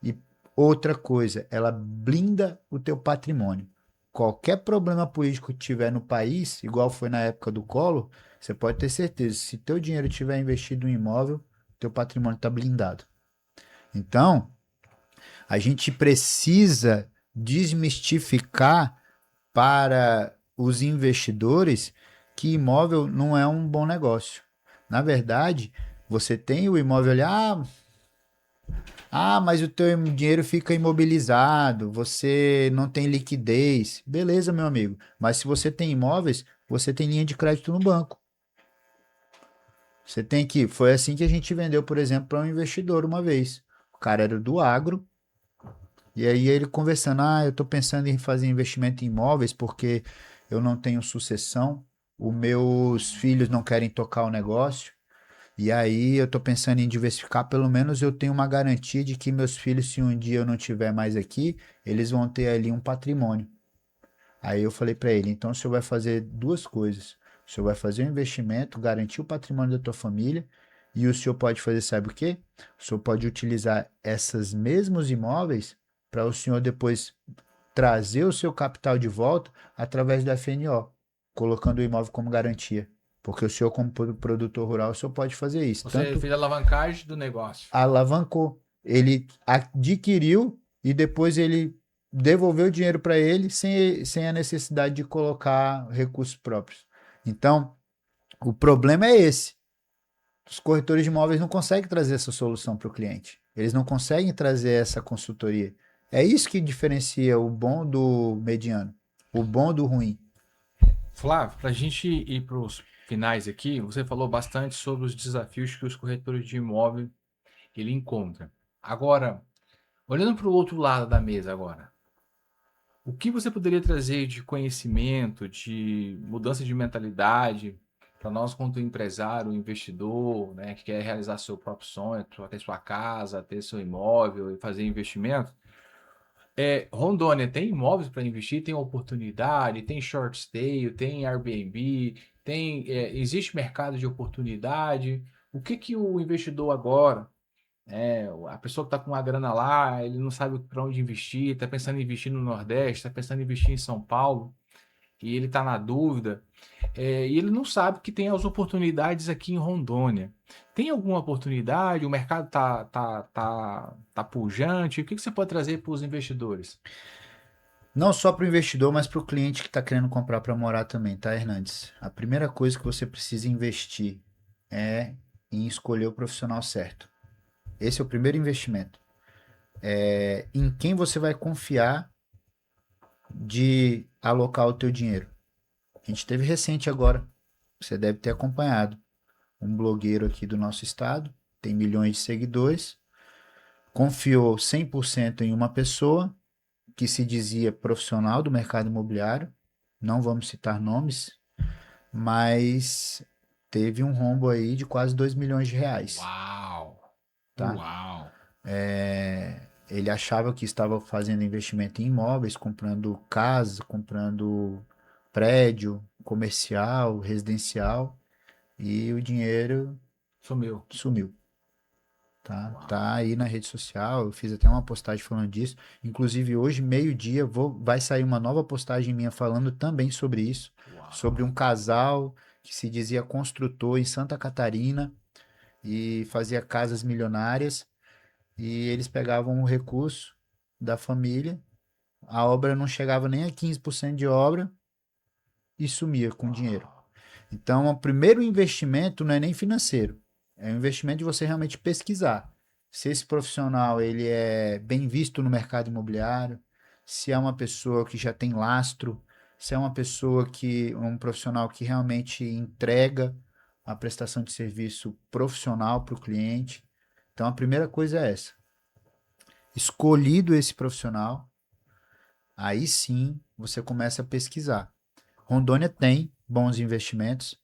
E Outra coisa, ela blinda o teu patrimônio. Qualquer problema político que tiver no país, igual foi na época do Collor, você pode ter certeza, se teu dinheiro tiver investido em imóvel, teu patrimônio está blindado. Então, a gente precisa desmistificar para os investidores que imóvel não é um bom negócio. Na verdade, você tem o imóvel ali, mas o teu dinheiro fica imobilizado, você não tem liquidez. Beleza, meu amigo. Mas se você tem imóveis, você tem linha de crédito no banco. Você tem que. Foi assim que a gente vendeu, por exemplo, para um investidor uma vez. O cara era do agro, e aí ele conversando: eu estou pensando em fazer investimento em imóveis porque eu não tenho sucessão, os meus filhos não querem tocar o negócio. E aí eu tô pensando em diversificar, pelo menos eu tenho uma garantia de que meus filhos, se um dia eu não estiver mais aqui, eles vão ter ali um patrimônio. Aí eu falei para ele, então o senhor vai fazer duas coisas. O senhor vai fazer um investimento, garantir o patrimônio da tua família, e o senhor pode fazer, sabe o quê? O senhor pode utilizar esses mesmos imóveis para o senhor depois trazer o seu capital de volta através do FNO, colocando o imóvel como garantia. Porque o senhor, como produtor rural, o senhor pode fazer isso. Você Tanto fez a alavancagem do negócio. alavancou. Ele adquiriu e depois ele devolveu o dinheiro para ele sem a necessidade de colocar recursos próprios. Então, o problema é esse. Os corretores de imóveis não conseguem trazer essa solução para o cliente. Eles não conseguem trazer essa consultoria. É isso que diferencia o bom do mediano, o bom do ruim. Flávio, para a gente ir para os finais aqui, você falou bastante sobre os desafios que os corretores de imóvel ele encontra. Agora, olhando para o outro lado da mesa agora, o que você poderia trazer de conhecimento, de mudança de mentalidade para nós, quanto empresário, investidor, né, que quer realizar seu próprio sonho, ter sua casa, ter seu imóvel e fazer investimento? Rondônia tem imóveis para investir, tem oportunidade, tem short stay, tem Airbnb, existe mercado de oportunidade. O que que o investidor agora, a pessoa que está com uma grana lá, ele não sabe para onde investir, está pensando em investir no Nordeste, está pensando em investir em São Paulo, e ele está na dúvida, e ele não sabe que tem as oportunidades aqui em Rondônia. Tem alguma oportunidade? O mercado tá pujante? O que que você pode trazer para os investidores? Não só para o investidor, mas para o cliente que está querendo comprar para morar também, tá, Hernandes? A primeira coisa que você precisa investir é em escolher o profissional certo. Esse é o primeiro investimento. Em quem você vai confiar de alocar o teu dinheiro. A gente teve recente agora, você deve ter acompanhado, um blogueiro aqui do nosso estado, tem milhões de seguidores, confiou 100% em uma pessoa que se dizia profissional do mercado imobiliário, não vamos citar nomes, mas teve um rombo aí de quase 2 milhões de reais, Uau! tá? Uau! Ele achava que estava fazendo investimento em imóveis, comprando casa, comprando prédio comercial, residencial, e o dinheiro Sumiu. sumiu. Tá? Uau! Tá aí na rede social, eu fiz até uma postagem falando disso. Inclusive, hoje, meio-dia, vai sair uma nova postagem minha falando também sobre isso, sobre Uau! um casal que se dizia construtor em Santa Catarina e fazia casas milionárias, e eles pegavam o recurso da família, a obra não chegava nem a 15% de obra e sumia com o dinheiro. Uau! Então, o primeiro investimento não é nem financeiro, é um investimento de você realmente pesquisar se esse profissional ele é bem visto no mercado imobiliário, se é uma pessoa que já tem lastro, se é uma pessoa que um profissional que realmente entrega a prestação de serviço profissional para o cliente. Então, a primeira coisa é essa. Escolhido esse profissional, aí sim você começa a pesquisar. Rondônia tem bons investimentos.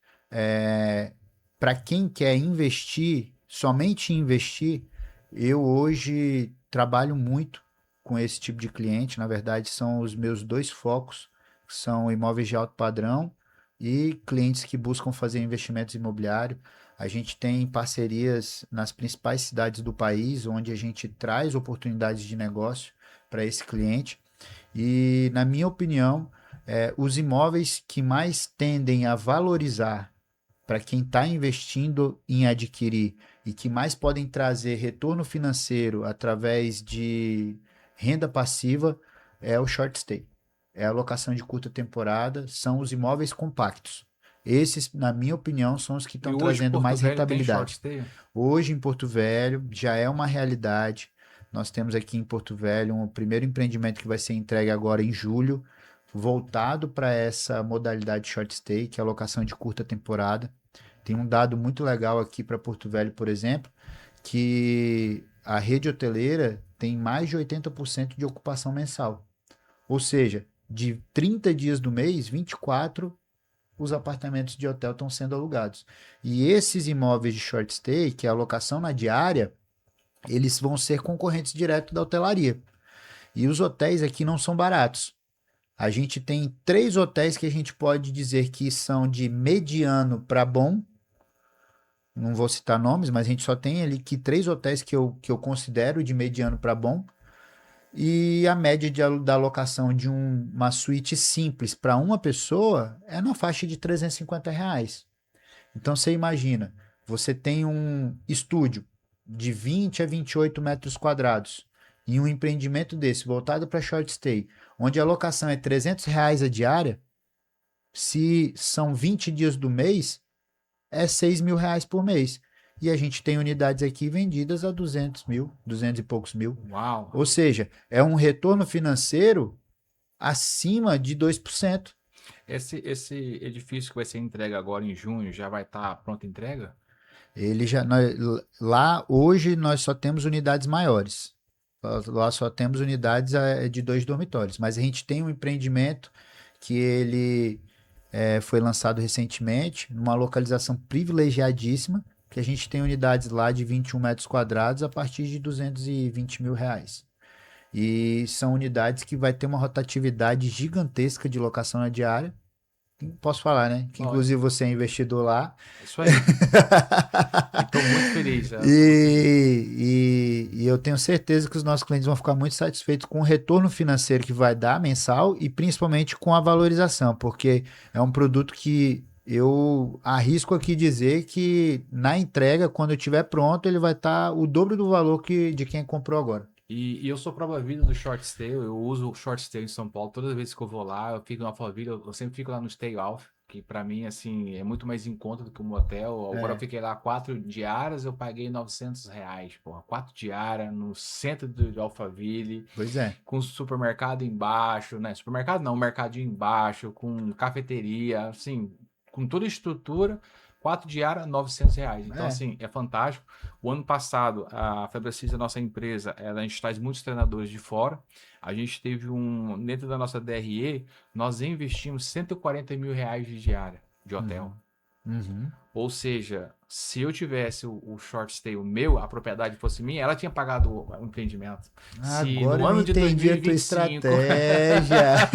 Para quem quer investir, somente investir, eu hoje trabalho muito com esse tipo de cliente. Na verdade, são os meus dois focos, que são imóveis de alto padrão e clientes que buscam fazer investimentos imobiliários. A gente tem parcerias nas principais cidades do país, onde a gente traz oportunidades de negócio para esse cliente. E, na minha opinião, os imóveis que mais tendem a valorizar para quem está investindo em adquirir e que mais podem trazer retorno financeiro através de renda passiva é o short stay. É a locação de curta temporada, são os imóveis compactos. Esses, na minha opinião, são os que E estão hoje trazendo Porto mais Velho tem short rentabilidade. stay? Hoje, em Porto Velho, já é uma realidade. Nós temos aqui em Porto Velho um primeiro empreendimento que vai ser entregue agora em julho, voltado para essa modalidade short stay, que é a locação de curta temporada. Tem um dado muito legal aqui para Porto Velho, por exemplo, que a rede hoteleira tem mais de 80% de ocupação mensal. Ou seja, de 30 dias do mês, 24 os apartamentos de hotel estão sendo alugados. E esses imóveis de short stay, que é a locação na diária, eles vão ser concorrentes direto da hotelaria. E os hotéis aqui não são baratos. A gente tem 3 hotéis que a gente pode dizer que são de mediano para bom. Não vou citar nomes, mas a gente só tem ali que 3 hotéis que eu considero de mediano para bom. E a média da alocação de uma suíte simples para uma pessoa é na faixa de R$ 350. Então você imagina, você tem um estúdio de 20 a 28 metros quadrados e um empreendimento desse voltado para short stay, onde a locação é R$ 300 a diária, se são 20 dias do mês, é R$ 6.000 por mês. E a gente tem unidades aqui vendidas a 200 mil, 200 e poucos mil. Uau! Ou seja, é um retorno financeiro acima de 2%. Esse edifício que vai ser entregue agora em junho já vai estar pronta a entrega? Lá hoje nós só temos unidades maiores. Lá só temos unidades de 2 dormitórios. Mas a gente tem um empreendimento que ele foi lançado recentemente, numa localização privilegiadíssima, que a gente tem unidades lá de 21 metros quadrados a partir de R$ 220 mil. E são unidades que vai ter uma rotatividade gigantesca de locação na diária. Posso falar, né? Que Pode. inclusive você é investidor lá. Isso aí. Estou muito feliz. Já. E eu tenho certeza que os nossos clientes vão ficar muito satisfeitos com o retorno financeiro que vai dar mensal e principalmente com a valorização, porque é um produto que eu arrisco aqui dizer que na entrega, quando eu estiver pronto, ele vai estar o dobro do valor de quem comprou agora. E eu sou prova-vida do short stay. Eu uso o short stay em São Paulo. Todas as vezes que eu vou lá, eu fico na Alphaville. Eu sempre fico lá no Stay Off, que para mim assim é muito mais em conta do que um motel. Agora eu É, fiquei lá 4 diárias, eu paguei R$ 900, porra. 4 diárias no centro de Alphaville, pois é. com supermercado embaixo, né? Supermercado não, mercadinho embaixo, com cafeteria, assim, com toda a estrutura. 4 diárias, R$ 900. Então, É. assim, é fantástico. O ano passado, a Febracis, a nossa empresa, a gente traz muitos treinadores de fora. A gente teve dentro da nossa DRE, nós investimos R$ 140 mil de diária de hotel. Uhum. Ou seja, se eu tivesse o short stay, o meu, a propriedade fosse minha, ela tinha pagado o empreendimento. Se Agora no eu ano de entendi a tua 2025 estratégia.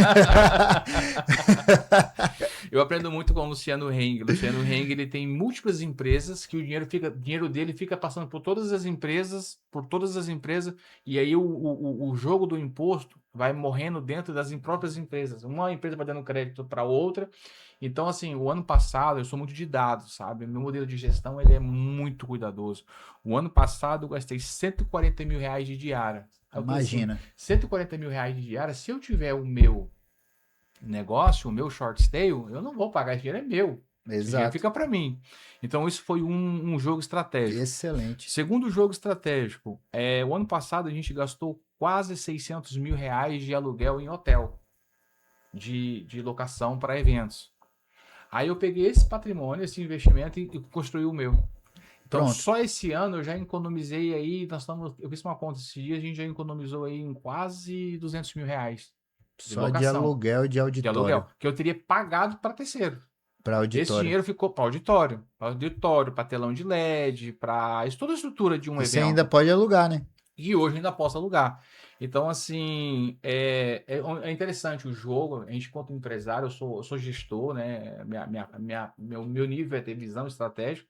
eu aprendo muito com o Luciano Heng. Luciano Heng, ele tem múltiplas empresas que o dinheiro dele fica passando por todas as empresas, e aí o jogo do imposto vai morrendo dentro das próprias empresas. Uma empresa vai dando crédito para outra. Então, assim, o ano passado, eu sou muito de dados, sabe? Meu modelo de gestão, ele é muito cuidadoso. O ano passado, eu gastei R$ 140 mil de diária. Aí eu falei assim, Imagina. R$ 140 mil de diária, se eu tiver o meu negócio, o meu short stay, eu não vou pagar, esse dinheiro é meu. Esse dinheiro Exato. fica para mim. Então, isso foi um jogo estratégico. Excelente. Segundo jogo estratégico, o ano passado a gente gastou quase R$ 600 mil de aluguel em hotel, de locação para eventos. Aí eu peguei esse patrimônio, esse investimento e construí o meu. Então, Pronto. só esse ano eu já economizei aí, eu fiz uma conta esses dias, a gente já economizou aí em quase R$ 200 mil de Só de locação, aluguel e de de aluguel, auditório. que eu teria pagado para terceiro. Para Esse auditório. dinheiro ficou para auditório, para telão de LED, para toda a estrutura de um E você ainda evento. pode alugar, né? E hoje ainda posso alugar. Então, assim, é interessante o jogo. A gente, quanto empresário, eu sou gestor, né? Meu nível é ter visão estratégica.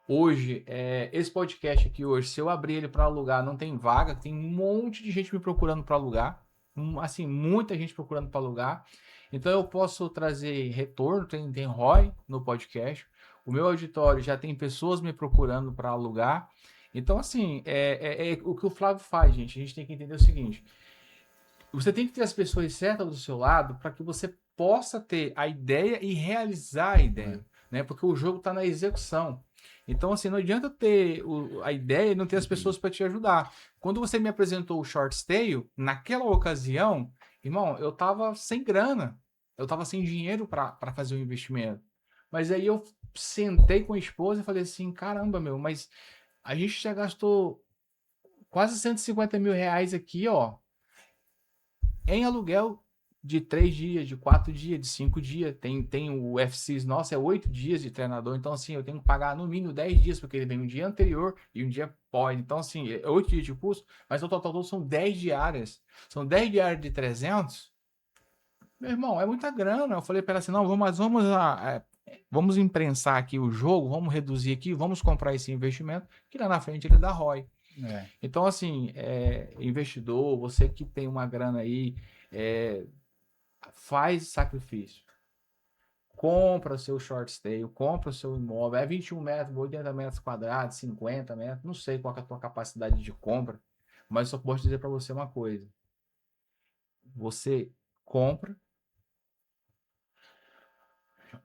Hoje, esse podcast aqui hoje, se eu abrir ele para alugar, não tem vaga, tem um monte de gente me procurando para alugar, assim, muita gente procurando para alugar. Então eu posso trazer retorno, tem ROI no podcast. O meu auditório já tem pessoas me procurando para alugar. Então, assim, é o que o Flávio faz, gente. A gente tem que entender o seguinte: você tem que ter as pessoas certas do seu lado para que você possa ter a ideia e realizar a É. ideia, né? Porque o jogo está na execução. Então, assim, não adianta ter a ideia e não ter as pessoas para te ajudar. Quando você me apresentou o Short Tale, naquela ocasião, irmão, eu tava sem grana, eu tava sem dinheiro para fazer o investimento. Mas aí eu sentei com a esposa e falei assim: caramba, meu, mas a gente já gastou quase 150 mil reais aqui, ó, em aluguel de 3 dias, de 4 dias, de 5 dias. Tem o UFCs, nossa, é 8 dias de treinador. Então, assim, eu tenho que pagar no mínimo 10 dias, porque ele vem um dia anterior e um dia pós. Então, assim, é 8 dias de curso, mas o total todo são 10 diárias. São 10 diárias de 300. Meu irmão, é muita grana. Eu falei para ela assim: não, vamos imprensar aqui o jogo, vamos reduzir aqui, vamos comprar esse investimento, que lá na frente ele dá ROI. É. Então, assim, investidor, você que tem uma grana aí, é, faz sacrifício. Compra o seu short stay, compra o seu imóvel. É 21 metros, 80 metros quadrados, 50 metros. Não sei qual que é a tua capacidade de compra, mas só posso dizer para você uma coisa. Você compra,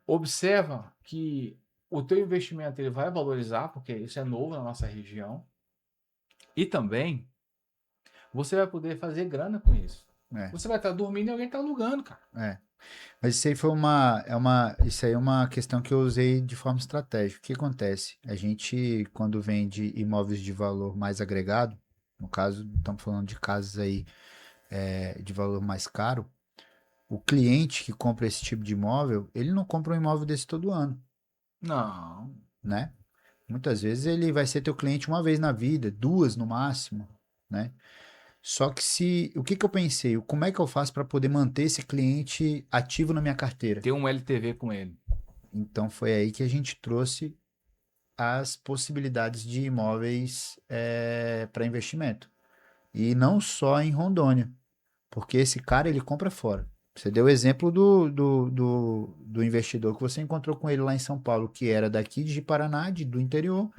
observa que o teu investimento ele vai valorizar, porque isso é novo na nossa região. E também você vai poder fazer grana com isso. É. Você vai estar dormindo e alguém está alugando, cara. É. Mas isso aí isso aí é uma questão que eu usei de forma estratégica. O que acontece? A gente, quando vende imóveis de valor mais agregado, no caso, estamos falando de casas aí de valor mais caro, o cliente que compra esse tipo de imóvel, ele não compra um imóvel desse todo ano, Não. né? Muitas vezes ele vai ser teu cliente uma vez na vida, duas no máximo, né? Só que o que que eu pensei? Como é que eu faço para poder manter esse cliente ativo na minha carteira? Ter um LTV com ele. Então foi aí que a gente trouxe as possibilidades de imóveis para investimento. E não só em Rondônia, porque esse cara ele compra fora. Você deu o exemplo do investidor que você encontrou com ele lá em São Paulo, que era daqui de Paraná, do interior,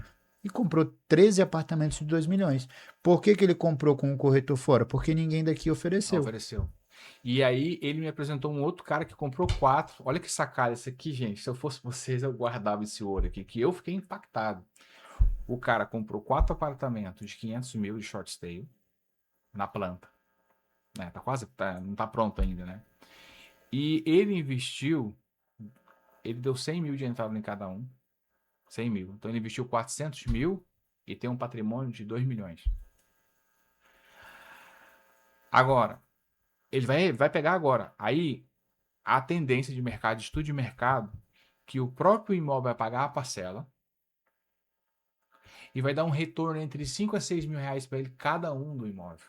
e comprou 13 apartamentos de 2 milhões. Por que que ele comprou com um corretor fora? Porque ninguém daqui ofereceu. Ofereceu. E aí ele me apresentou um outro cara que comprou 4. Olha que sacada isso aqui, gente. Se eu fosse vocês, eu guardava esse ouro aqui, que eu fiquei impactado. O cara comprou 4 apartamentos de 500 mil de short stay na planta. Né? Não tá pronto ainda, né? E ele investiu, ele deu 100 mil de entrada em cada um. 100 mil. Então ele investiu 400 mil e tem um patrimônio de 2 milhões. Agora, ele vai pegar agora. Aí a tendência de mercado, estudo de mercado, que o próprio imóvel vai pagar a parcela e vai dar um retorno entre 5 a 6 mil reais para ele cada um do imóvel.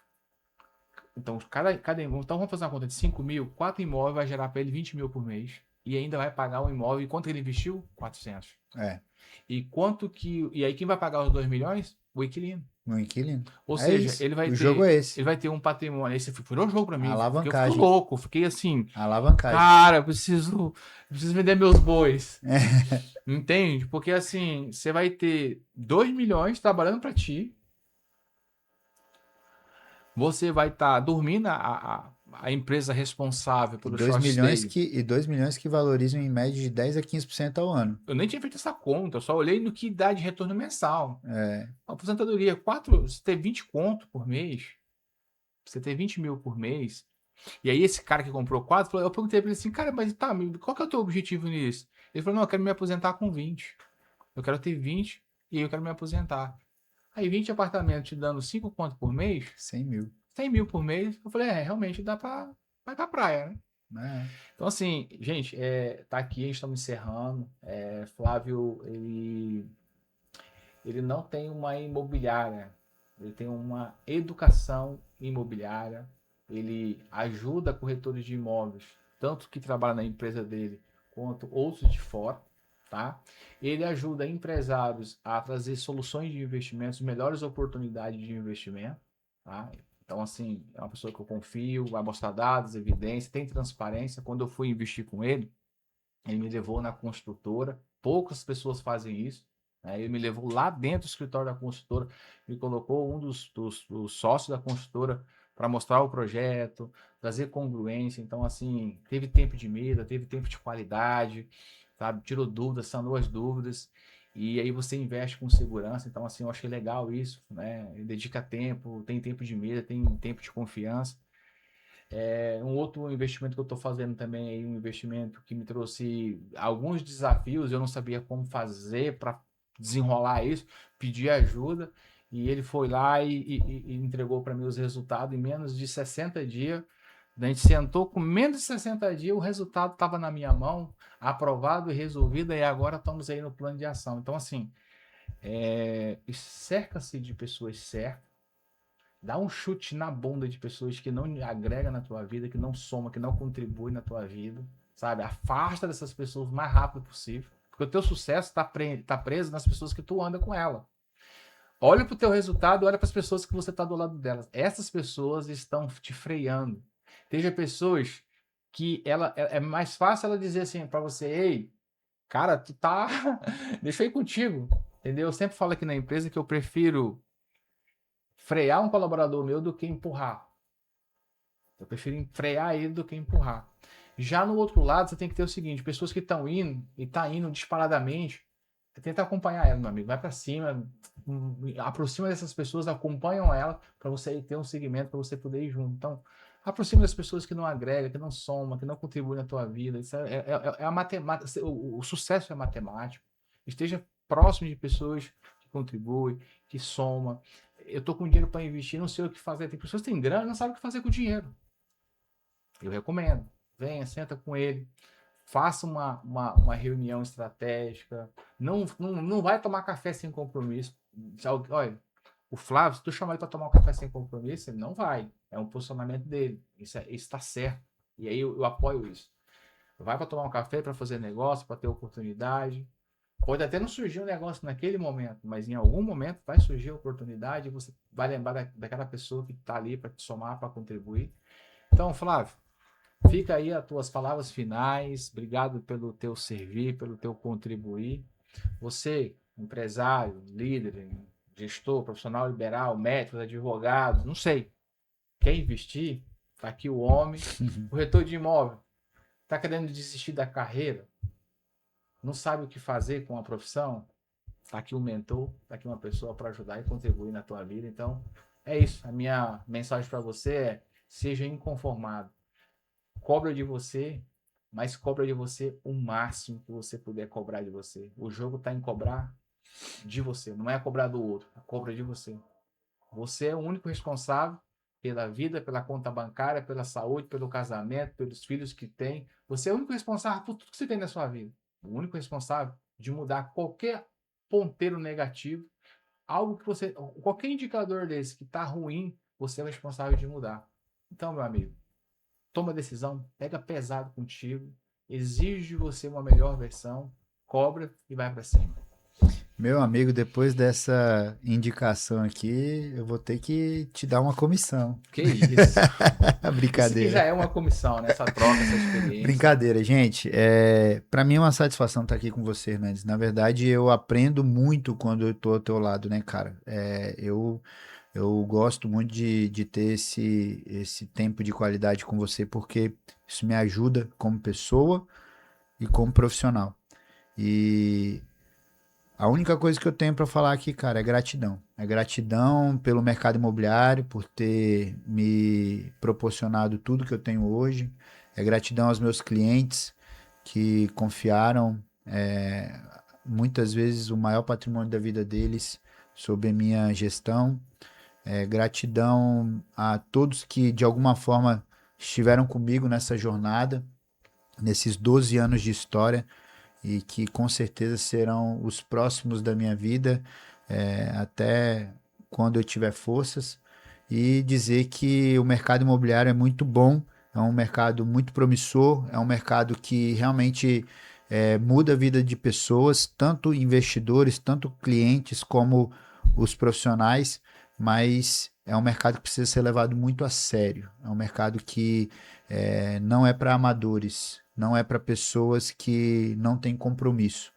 Então, cada imóvel, então vamos fazer uma conta de 5 mil, 4 imóveis vai gerar para ele 20 mil por mês e ainda vai pagar o imóvel. E quanto ele investiu? 400. É, E aí quem vai pagar os 2 milhões? O inquilino. no inquilino. Ou É seja, isso. O jogo é esse. ele vai ter um patrimônio. Esse virou jogo para A mim, porque eu fico alavancagem. louco, fiquei assim, A alavancagem. cara, eu preciso vender meus bois. Entende? Porque assim, você vai ter 2 milhões trabalhando para ti. Você vai estar dormindo a empresa responsável E pelo 2 short milhões stay. que valorizam em média de 10 a 15% ao ano. Eu nem tinha feito essa conta, eu só olhei no que dá de retorno mensal. É, A aposentadoria, você ter 20 conto por mês, você ter 20 mil por mês. E aí esse cara que comprou 4, eu perguntei pra ele assim, cara, mas tá, qual que é o teu objetivo nisso? Ele falou, não, eu quero me aposentar com 20. Eu quero ter 20 e aí eu quero me aposentar. Aí 20 apartamentos te dando 5 conto por mês, 100 mil. 100 mil por mês. Eu falei, realmente dá pra vai pra praia, né? É, Então, assim, gente, tá aqui, a gente estamos encerrando. Flávio, ele não tem uma imobiliária. ele tem uma educação imobiliária, ele ajuda corretores de imóveis, tanto que trabalham na empresa dele, quanto outros de fora, tá? Ele ajuda empresários a trazer soluções de investimentos, melhores oportunidades de investimento, tá? Então, assim, é uma pessoa que eu confio, vai mostrar dados, evidências, tem transparência. Quando eu fui investir com ele me levou na construtora. Poucas pessoas fazem isso. Né? Ele me levou lá dentro do escritório da construtora, me colocou um dos sócios da construtora para mostrar o projeto, trazer congruência. Então, assim, teve tempo de mesa, teve tempo de qualidade, sabe? Tirou dúvidas, sanou as dúvidas. E aí você investe com segurança. Então, assim, eu achei legal isso, né? Ele dedica tempo, tem tempo de mesa, tem tempo de confiança. Um outro investimento que eu estou fazendo também aí, um investimento que me trouxe alguns desafios, eu não sabia como fazer para desenrolar isso, pedi ajuda e ele foi lá e entregou para mim os resultados em menos de 60 dias. A gente sentou com menos de 60 dias, o resultado estava na minha mão, aprovado e resolvido, e agora estamos aí no plano de ação. Então, assim, cerca-se de pessoas certas. Dá um chute na bunda de pessoas que não agrega na tua vida, que não soma, que não contribui na tua vida, sabe? Afasta dessas pessoas o mais rápido possível, porque o teu sucesso está preso nas pessoas que tu anda com ela. Olha para o teu resultado, olha para as pessoas que você está do lado delas. Essas pessoas estão te freando. Veja pessoas que é mais fácil ela dizer assim para você, ei, cara, tu tá, deixa eu ir contigo, entendeu? Eu sempre falo aqui na empresa que eu prefiro frear um colaborador meu do que empurrar. Eu prefiro frear ele do que empurrar. Já no outro lado, você tem que ter o seguinte: pessoas que estão indo e tá indo disparadamente, você tenta acompanhar ela, meu amigo. Vai para cima, aproxima dessas pessoas, acompanham ela para você ter um segmento para você poder ir junto. Então, aproxima das pessoas que não agregam, que não somam, que não contribuem na tua vida. Isso é a matemática. O sucesso é matemático. Esteja próximo de pessoas que contribuem, que somam. Eu estou com dinheiro para investir, não sei o que fazer. Tem pessoas que têm grana e não sabem o que fazer com o dinheiro. Eu recomendo. Venha, senta com ele, faça uma reunião estratégica. Não vai tomar café sem compromisso. Olha, o Flávio, se tu chamar ele para tomar um café sem compromisso, ele não vai. É um posicionamento dele. Isso está certo. E aí eu apoio isso. Vai para tomar um café, para fazer negócio, para ter oportunidade. Pode até não surgir um negócio naquele momento, mas em algum momento vai surgir a oportunidade e você vai lembrar daquela pessoa que está ali para te somar, para contribuir. Então, Flávio, fica aí as tuas palavras finais. Obrigado pelo teu servir, pelo teu contribuir. Você, empresário, líder, gestor, profissional liberal, médico, advogado, não sei. Quer investir? Está aqui o homem. Corretor de imóvel. Está querendo desistir da carreira? Não sabe o que fazer com a profissão? Está aqui um mentor, está aqui uma pessoa para ajudar e contribuir na tua vida. Então, é isso. A minha mensagem para você é: seja inconformado. Cobra de você, mas cobra de você o máximo que você puder cobrar de você. O jogo está em cobrar de você, não é cobrar do outro, é cobra de você. Você é o único responsável pela vida, pela conta bancária, pela saúde, pelo casamento, pelos filhos que tem. Você é o único responsável por tudo que você tem na sua vida. O único responsável de mudar qualquer ponteiro negativo, algo que você, qualquer indicador desse que está ruim, você é o responsável de mudar. Então, meu amigo, toma decisão, pega pesado contigo, exige de você uma melhor versão, cobra e vai para cima. Meu amigo, depois dessa indicação aqui, eu vou ter que te dar uma comissão. Que isso? Isso aqui já Brincadeira. é uma comissão, né? Essa troca, essa experiência. Brincadeira, gente. Para mim é uma satisfação estar aqui com você, Hernandes. Na verdade, eu aprendo muito quando eu tô ao teu lado, né, cara? Eu gosto muito de ter esse tempo de qualidade com você, porque isso me ajuda como pessoa e como profissional. E a única coisa que eu tenho para falar aqui, cara, é gratidão. É gratidão pelo mercado imobiliário, por ter me proporcionado tudo que eu tenho hoje. É gratidão aos meus clientes que confiaram, muitas vezes, o maior patrimônio da vida deles sob a minha gestão. É gratidão a todos que, de alguma forma, estiveram comigo nessa jornada, nesses 12 anos de história e que com certeza serão os próximos da minha vida, até quando eu tiver forças e dizer que o mercado imobiliário é muito bom, é um mercado muito promissor, é um mercado que realmente muda a vida de pessoas, tanto investidores, tanto clientes, como os profissionais, mas é um mercado que precisa ser levado muito a sério. É um mercado que não é para amadores, não é para pessoas que não têm compromisso.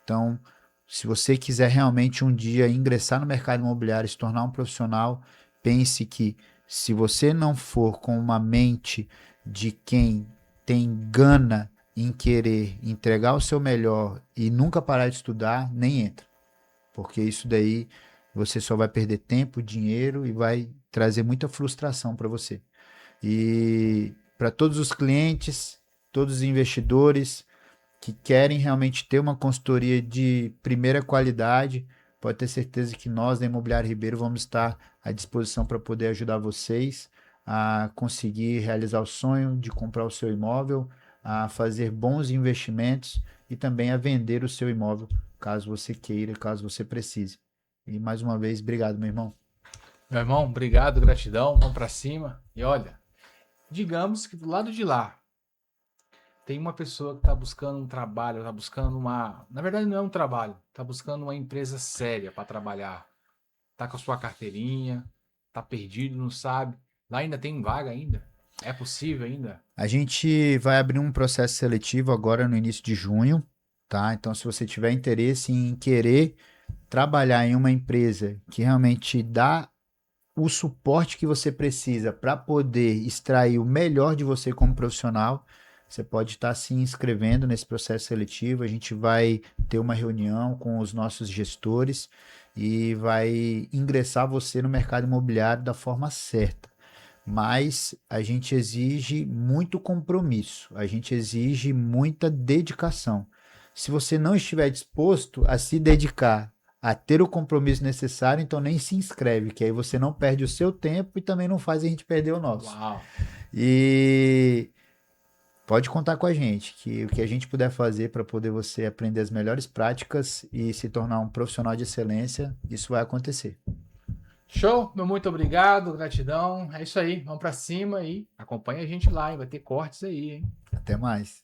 Então, se você quiser realmente um dia ingressar no mercado imobiliário e se tornar um profissional, pense que se você não for com uma mente de quem tem gana em querer entregar o seu melhor e nunca parar de estudar, nem entra. Porque isso daí você só vai perder tempo, dinheiro e vai trazer muita frustração para você. E para todos os clientes, todos os investidores que querem realmente ter uma consultoria de primeira qualidade, pode ter certeza que nós da Imobiliária Ribeiro vamos estar à disposição para poder ajudar vocês a conseguir realizar o sonho de comprar o seu imóvel, a fazer bons investimentos e também a vender o seu imóvel, caso você queira, caso você precise. E mais uma vez, obrigado, meu irmão. Meu irmão, obrigado, gratidão, vamos para cima. E olha, digamos que do lado de lá tem uma pessoa que está buscando um trabalho, está buscando uma. Na verdade, não é um trabalho, está buscando uma empresa séria para trabalhar. Tá com a sua carteirinha, tá perdido, não sabe. Lá ainda tem vaga ainda? É possível ainda? A gente vai abrir um processo seletivo agora no início de junho, tá? Então, se você tiver interesse em querer trabalhar em uma empresa que realmente dá o suporte que você precisa para poder extrair o melhor de você como profissional, você pode estar se inscrevendo nesse processo seletivo. A gente vai ter uma reunião com os nossos gestores e vai ingressar você no mercado imobiliário da forma certa. Mas a gente exige muito compromisso, a gente exige muita dedicação. Se você não estiver disposto a se dedicar, a ter o compromisso necessário, então nem se inscreve, que aí você não perde o seu tempo e também não faz a gente perder o nosso. Uau! E pode contar com a gente, que o que a gente puder fazer para poder você aprender as melhores práticas e se tornar um profissional de excelência, isso vai acontecer. Show, meu muito obrigado, gratidão. É isso aí, vamos pra cima e acompanha a gente lá, hein? Vai ter cortes aí, hein? Até mais.